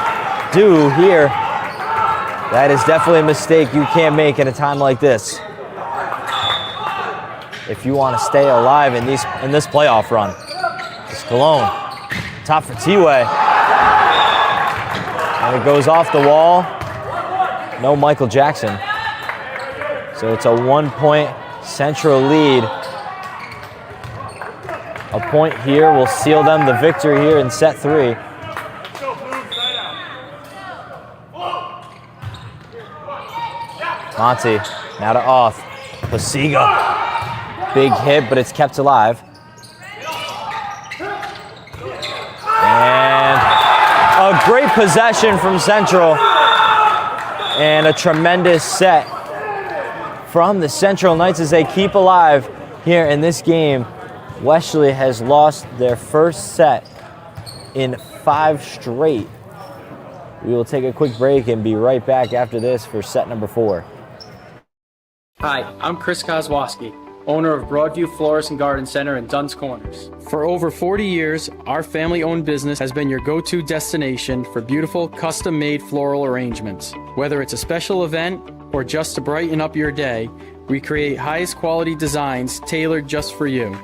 do here. That is definitely a mistake you can't make in a time like this. If you want to stay alive in this playoff run. It's Cologne, top for T-Way. And it goes off the wall. No Michael Jackson. So it's a 1-point Central lead. A point here will seal them the victory here in set 3. Monty, now to Oth. Pasiga. Big hit, but it's kept alive. And a great possession from Central. And a tremendous set from the Central Knights as they keep alive here in this game. Westerly has lost their first set in 5 straight. We will take a quick break and be right back after this for set number 4. Hi, I'm Chris Kozłowski, owner of Broadview Florist and Garden Center in Duns Corners. For over 40 years, our family-owned business has been your go-to destination for beautiful, custom-made floral arrangements. Whether it's a special event or just to brighten up your day, we create highest quality designs tailored just for you.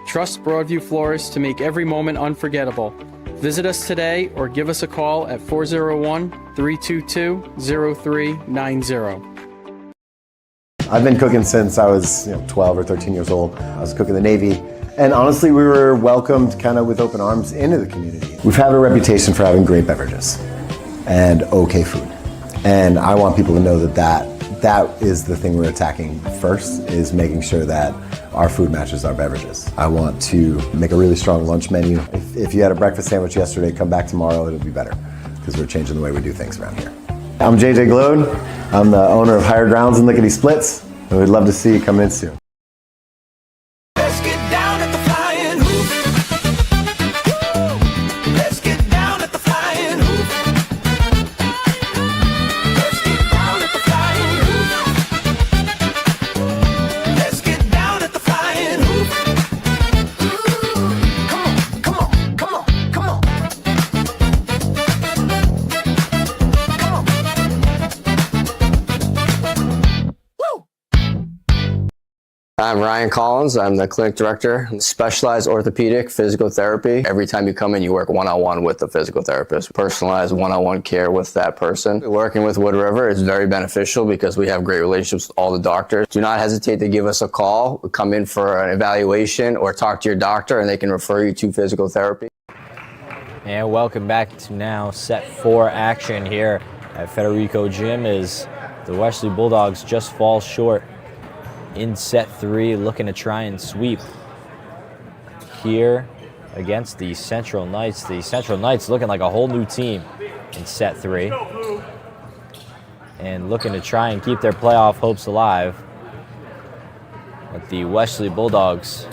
Trust Broadview Florists to make every moment unforgettable. Visit us today or give us a call at 401-322-0390. I've been cooking since I was 12 or 13 years old. I was cooking in the Navy. And honestly, we were welcomed kind of with open arms into the community. We've had a reputation for having great beverages and okay food. And I want people to know that is the thing we're attacking first, is making sure that our food matches our beverages. I want to make a really strong lunch menu. If you had a breakfast sandwich yesterday, come back tomorrow, it'll be better, because we're changing the way we do things around here. I'm JJ Glode. I'm the owner of Higher Grounds and Lickety Splits, and we'd love to see you come in soon. Let's get down at the flying hoop. Let's get down at the flying hoop. Let's get down at the flying hoop. Let's get down at the flying hoop. Come on, come on, come on, come on. I'm Ryan Collins. I'm the clinic director, specialized orthopedic physical therapy. Every time you come in, you work one-on-one with the physical therapist, personalized one-on-one care with that person. Working with Wood River is very beneficial because we have great relationships with all the doctors. Do not hesitate to give us a call, come in for an evaluation, or talk to your doctor, and they can refer you to physical therapy. And welcome back to now set 4 action here at Federico Gym, as the Westerly Bulldogs just fall short in set 3, looking to try and sweep here against the Central Knights. The Central Knights looking like a whole new team in set 3 and looking to try and keep their playoff hopes alive. But the Westerly Bulldogs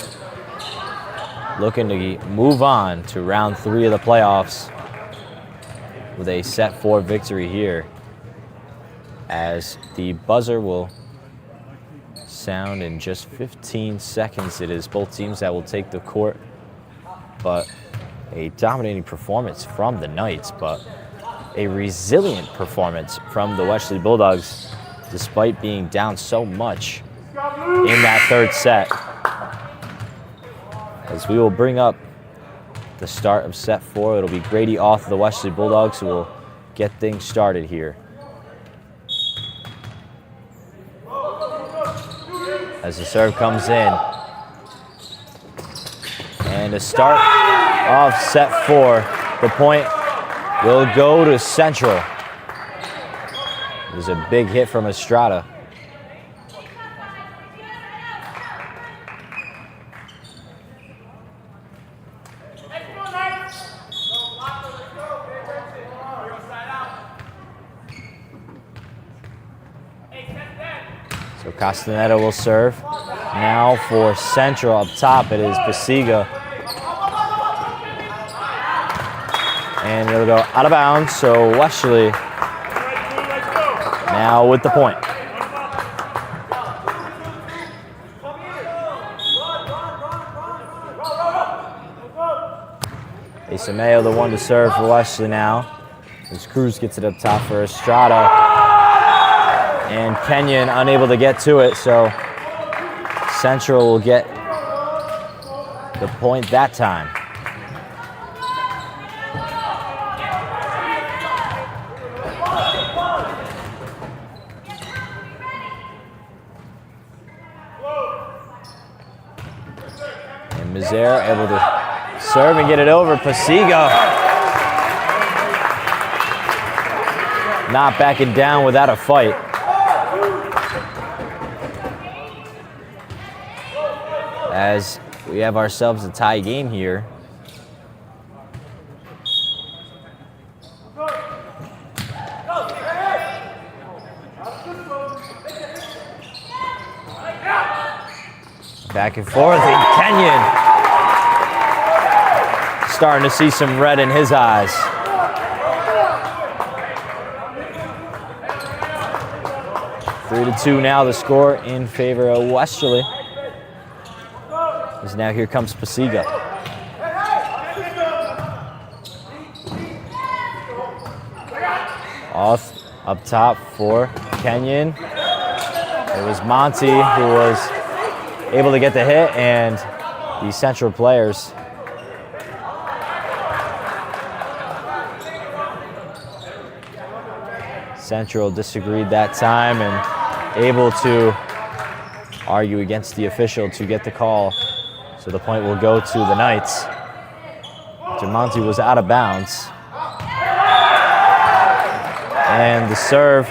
looking to move on to round 3 of the playoffs with a set 4 victory here, as the buzzer will sound in just 15 seconds. It is both teams that will take the court, but a dominating performance from the Knights, but a resilient performance from the Westerly Bulldogs despite being down so much in that 3rd set. As we will bring up the start of set 4, it'll be Grady Oth of the Westerly Bulldogs who will get things started here. As the serve comes in. And to start off set 4, the point will go to Central. It was a big hit from Estrada. Castaneda will serve. Now for Central up top, it is Pasiga. And it'll go out of bounds, so Westerly now with the point. Asameo, the one to serve for Westerly now. As Cruz gets it up top for Estrada. And Kenyon unable to get to it, so Central will get the point that time. And Mizer able to serve and get it over. Pasiga not backing down without a fight. As we have ourselves a tie game here. Back and forth, and Kenyon starting to see some red in his eyes. Three to 2 now, the score in favor of Westerly. As now here comes Pasiga. Off up top for Kenyon. It was Monty who was able to get the hit, and the Central players Central disagreed that time and able to argue against the official to get the call. So the point will go to the Knights. Monty was out of bounds. And the serve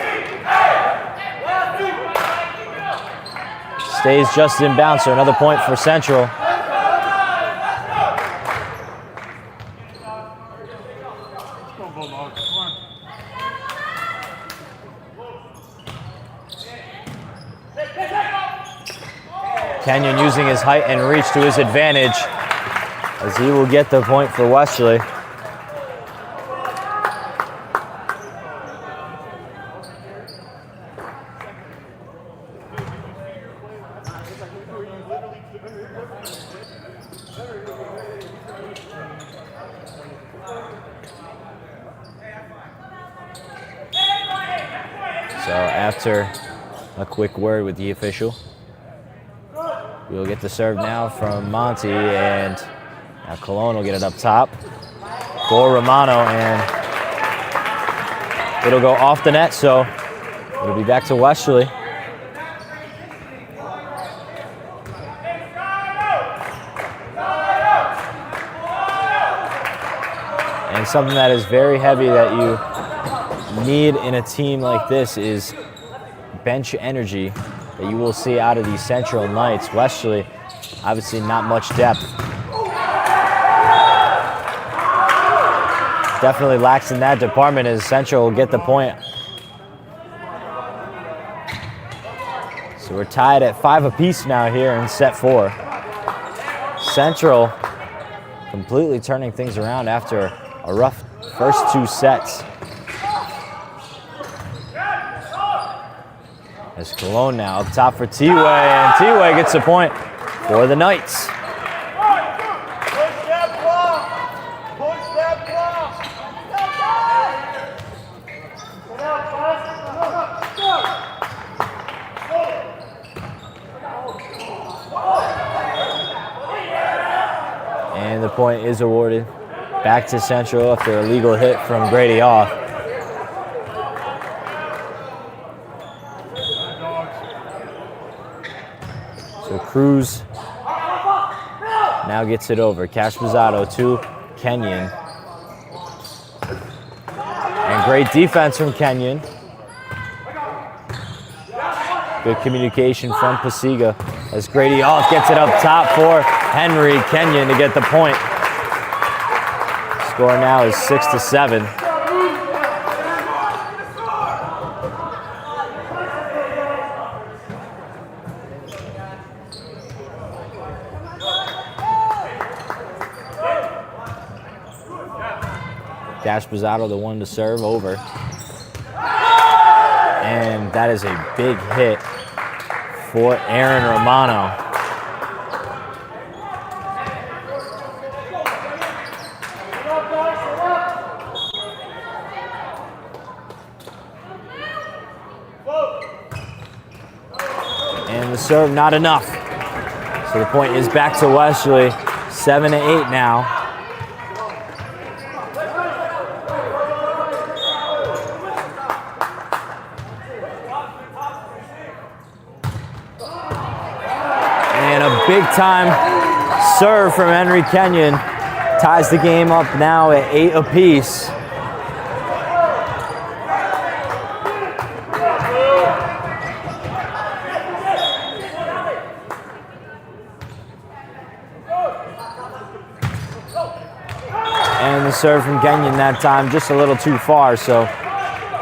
stays just in bounds, so another point for Central. Kenyon using his height and reach to his advantage as he will get the point for Westerly. So after a quick word with the official, we'll get the serve now from Monty, and now Colon will get it up top for Romano, and it'll go off the net, so it'll be back to Westerly. And something that is very heavy that you need in a team like this is bench energy that you will see out of these Central Knights. Westerly, obviously not much depth. Definitely lacks in that department as Central will get the point. So we're tied at 5 apiece now here in set 4. Central completely turning things around after a rough first 2 sets. As Colon now up top for T-Way, and T-Way gets a point for the Knights. And the point is awarded back to Central after a legal hit from Grady off. So Cruz now gets it over. Cash Pizzato to Kenyon. And great defense from Kenyon. Good communication from Pasiga as Grady off gets it up top for Henry Kenyon to get the point. Score now is 6-7. Gaspazzato, the one to serve over. And that is a big hit for Aaron Romano. And the serve not enough. So the point is back to Westerly, 7-8 now. And a big time serve from Henry Kenyon ties the game up now at 8 apiece. And the serve from Kenyon that time just a little too far, so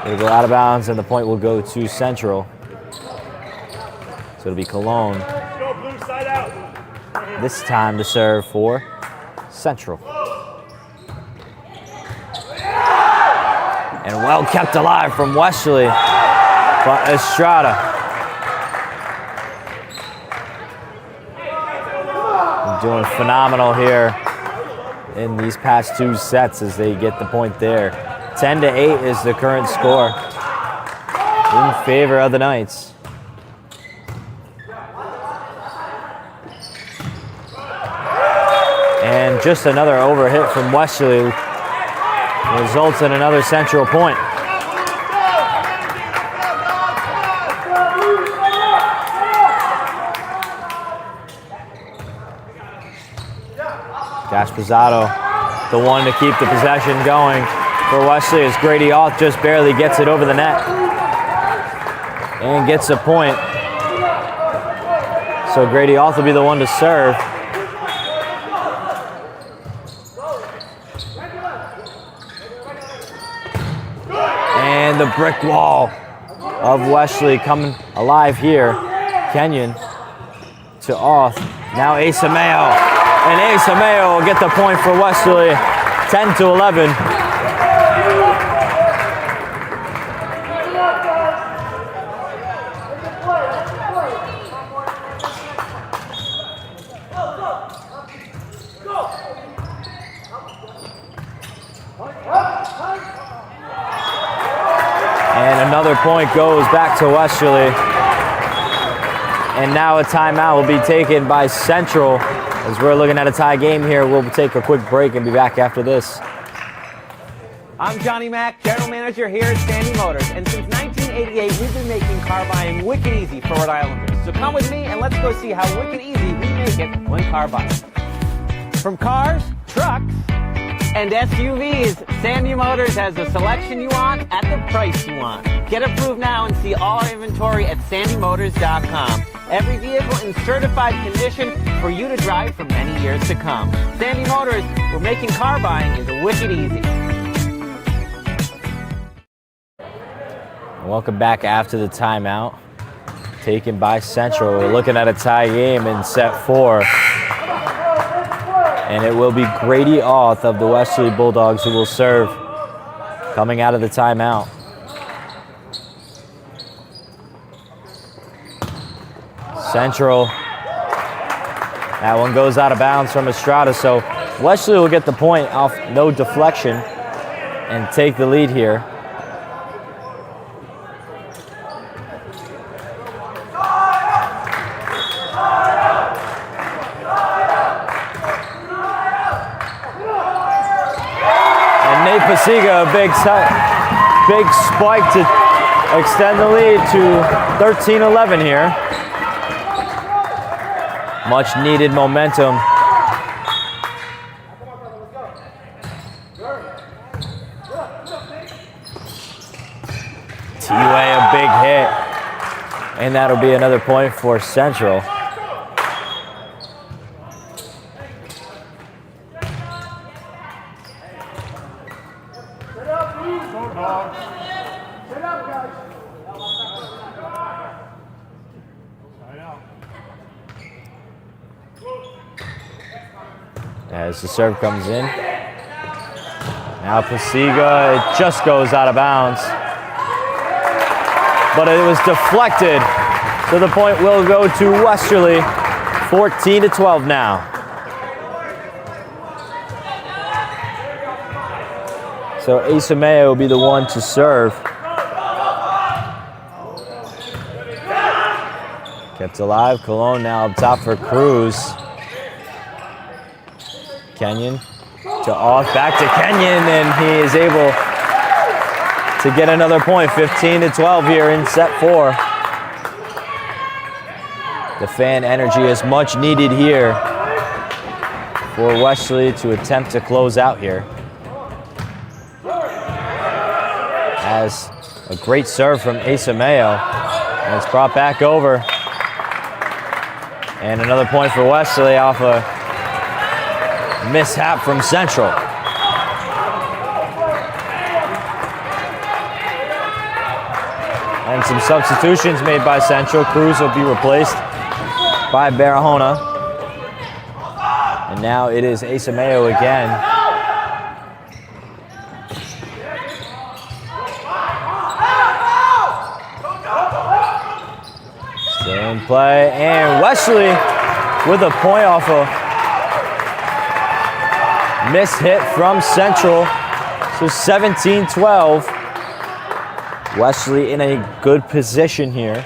it'll go out of bounds and the point will go to Central. So it'll be Cologne. This time to serve for Central. And well kept alive from Westerly, but Estrada. Doing phenomenal here in these past 2 sets as they get the point there. 10-8 is the current score in favor of the Knights. And just another overhit from Westerly results in another Central point. Gaspazzato, the one to keep the possession going for Westerly as Grady Auth just barely gets it over the net and gets a point. So Grady Auth will be the one to serve. And the brick wall of Westerly coming alive here. Kenyon to Auth, now Asameo. And Asameo will get the point for Westerly, 10-11. And another point goes back to Westerly. And now a timeout will be taken by Central. As we're looking at a tie game here, we'll take a quick break and be back after this. I'm Johnny Mack, General Manager here at Sandy Motors, and since 1988, we've been making car buying wicked easy for Rhode Islanders. So come with me and let's go see how wicked easy we make it when car buying. From cars, trucks, and SUVs, Sandy Motors has the selection you want at the price you want. Get approved now and see all our inventory at sandymotors.com. Every vehicle in certified condition for you to drive for many years to come. Sandy Motors, we're making car buying is wicked easy. Welcome back after the timeout. Taken by Central. We're looking at a tie game in set 4. And it will be Grady Auth of the Westerly Bulldogs who will serve coming out of the timeout. Central. That one goes out of bounds from Estrada, so Westerly will get the point off no deflection and take the lead here. And Nate Pasiga, a big spike to extend the lead to 13-11 here. Much needed momentum. T-Way, a big hit. And that'll be another point for Central. As the serve comes in. Now Pasiga, it just goes out of bounds. But it was deflected. So the point will go to Westerly, 14-12 now. So Asamea will be the one to serve. Kept alive, Cologne now up top for Cruz. Kenyon to off, back to Kenyon, and he is able to get another point, 15-12 here in set 4. The fan energy is much needed here for Westerly to attempt to close out here. As a great serve from Asameo, and it's brought back over. And another point for Westerly off a mishap from Central. And some substitutions made by Central. Cruz will be replaced by Barahona. And now it is Asameo again. Still in play, and Westerly with a point off a miss hit from Central. So 17-12. Westerly in a good position here.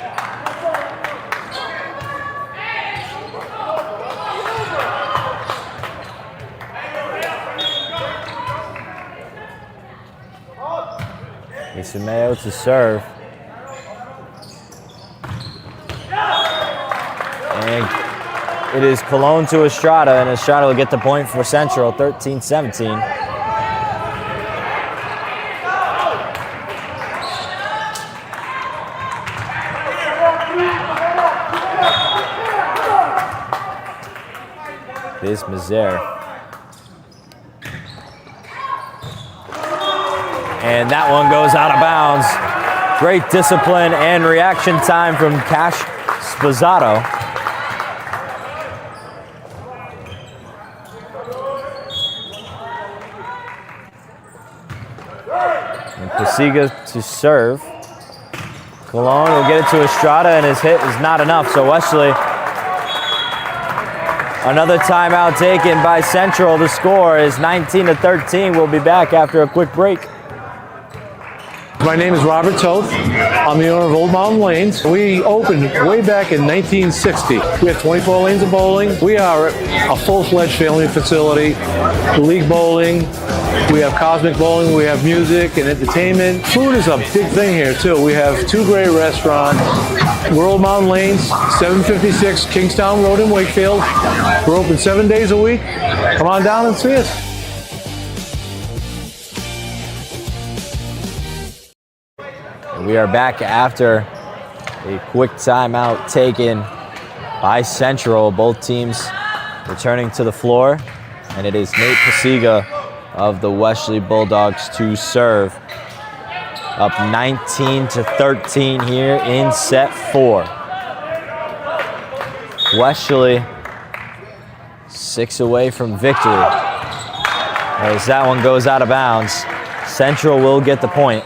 Asameo to serve. And it is Cologne to Estrada, and Estrada will get the point for Central, 13-17. This Mazer. And that one goes out of bounds. Great discipline and reaction time from Cash Spazzato. And Pasiga to serve. Cologne will get it to Estrada, and his hit is not enough, so Westerly. Another timeout taken by Central. The score is 19-13. We'll be back after a quick break. My name is Robert Toth. I'm the owner of Old Mountain Lanes. We opened way back in 1960. We have 24 lanes of bowling. We are a full-fledged family facility. League bowling. We have cosmic bowling. We have music and entertainment. Food is a big thing here too. We have 2 great restaurants. We're Old Mountain Lanes, 756 Kingstown Road in Wakefield. We're open 7 days a week. Come on down and see us. We are back after a quick timeout taken by Central. Both teams returning to the floor, and it is Nate Pasiga of the Westerly Bulldogs to serve. Up 19-13 here in set 4. Westerly 6 away from victory. As that one goes out of bounds, Central will get the point.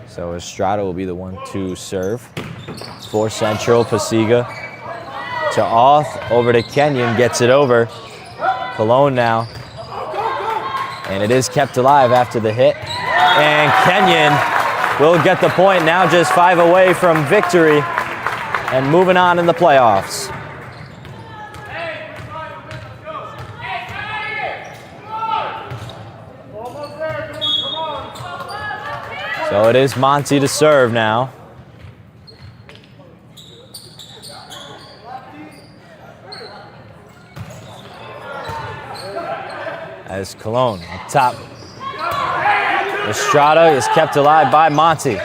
So Estrada will be the one to serve for Central. Pasiga to Oth, over to Kenyon, gets it over. Cologne now. And it is kept alive after the hit. And Kenyon will get the point, now just 5 away from victory and moving on in the playoffs. So it is Monty to serve now. As Cologne up top. Estrada is kept alive by Monty.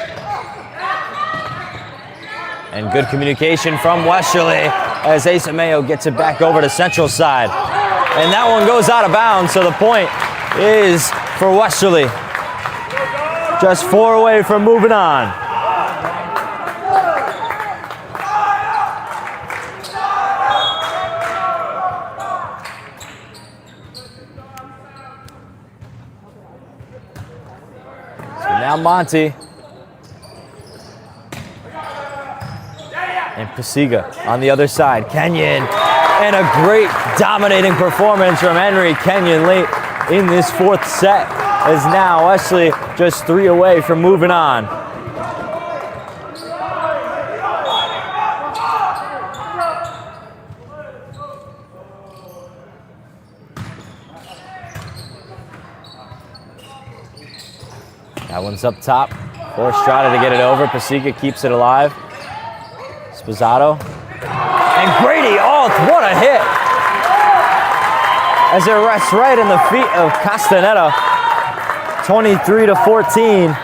And good communication from Westerly as Asameo gets it back over to Central side. And that one goes out of bounds, so the point is for Westerly. Just 4 away from moving on. So now Monty. And Pasiga on the other side. Kenyon. And a great dominating performance from Henry Kenyon late in this fourth set. As now Wesley just 3 away from moving on. That one's up top for Estrada to get it over. Pasiga keeps it alive. Sposato. And Grady, oh, what a hit! As it rests right in the feet of Castaneda. 23-14.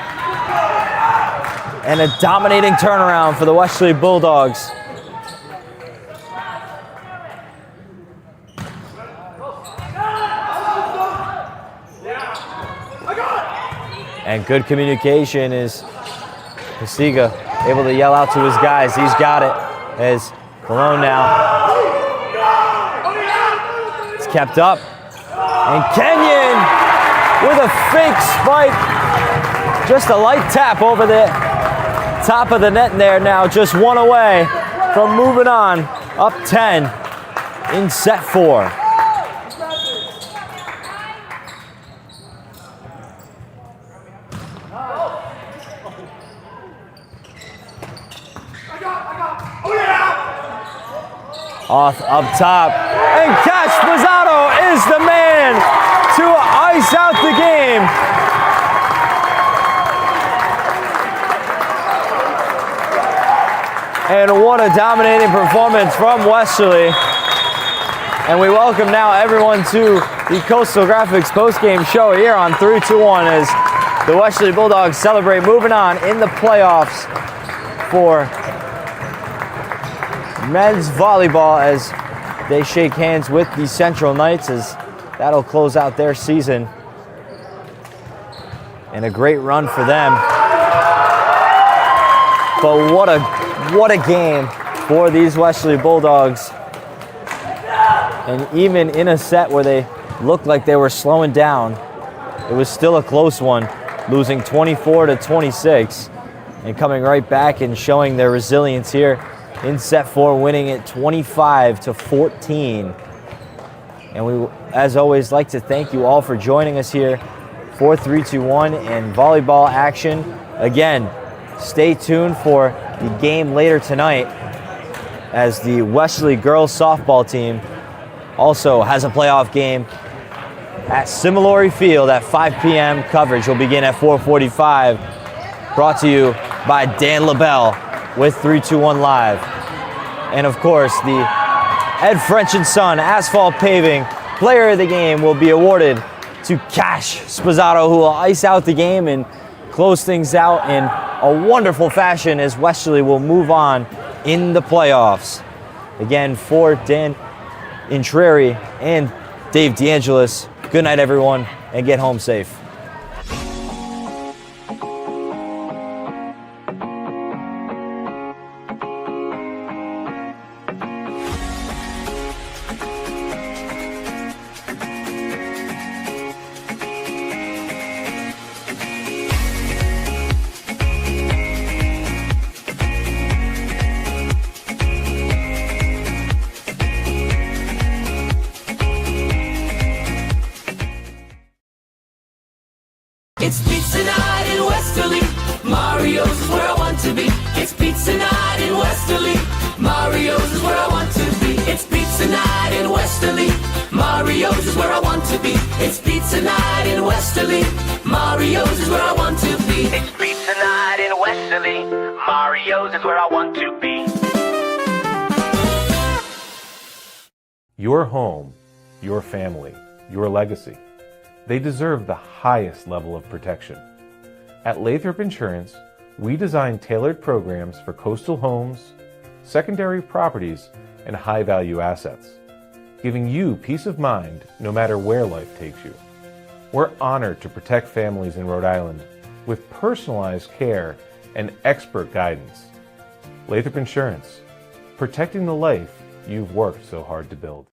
And a dominating turnaround for the Westerly Bulldogs. And good communication is Pasiga able to yell out to his guys. He's got it as Colon now. It's kept up. And Kenyon with a fake spike. Just a light tap over the top of the net there now. Just 1 away from moving on. Up 10 in set 4. Off up top, and Cash Sposato is the man to ice out the game. And what a dominating performance from Westerly. And we welcome now everyone to the Coastal Graphics postgame show here on 3-2-1 as the Westerly Bulldogs celebrate moving on in the playoffs for men's volleyball as they shake hands with the Central Knights, as that'll close out their season. And a great run for them. But what a game for these Westerly Bulldogs. And even in a set where they looked like they were slowing down, it was still a close one, losing 24-26 and coming right back and showing their resilience here in set 4, winning it 25-14. And we, as always, like to thank you all for joining us here for 3-2-1 and volleyball action. Again, stay tuned for the game later tonight as the Westerly girls softball team also has a playoff game at Similori Field at 5 p.m. Coverage will begin at 4:45. Brought to you by Dan LaBelle with 3-2-1 Live. And of course, the Ed French & Son Asphalt Paving Player of the Game will be awarded to Cash Sposato, who will ice out the game and close things out in a wonderful fashion as Westerly will move on in the playoffs. Again, for Dan Intreri and Dave DeAngelis, good night, everyone, and get home safe. It's pizza night in Westerly. Mario's is where I want to be. It's pizza night in Westerly. Mario's is where I want to be. It's pizza night in Westerly. Mario's is where I want to be. It's pizza night in Westerly. Mario's is where I want to be. It's pizza night in Westerly. Mario's is where I want to be. Your home, your family, your legacy. They deserve the highest level of protection. At Lathrop Insurance, we design tailored programs for coastal homes, secondary properties, and high-value assets, giving you peace of mind no matter where life takes you. We're honored to protect families in Rhode Island with personalized care and expert guidance. Lathrop Insurance, protecting the life you've worked so hard to build.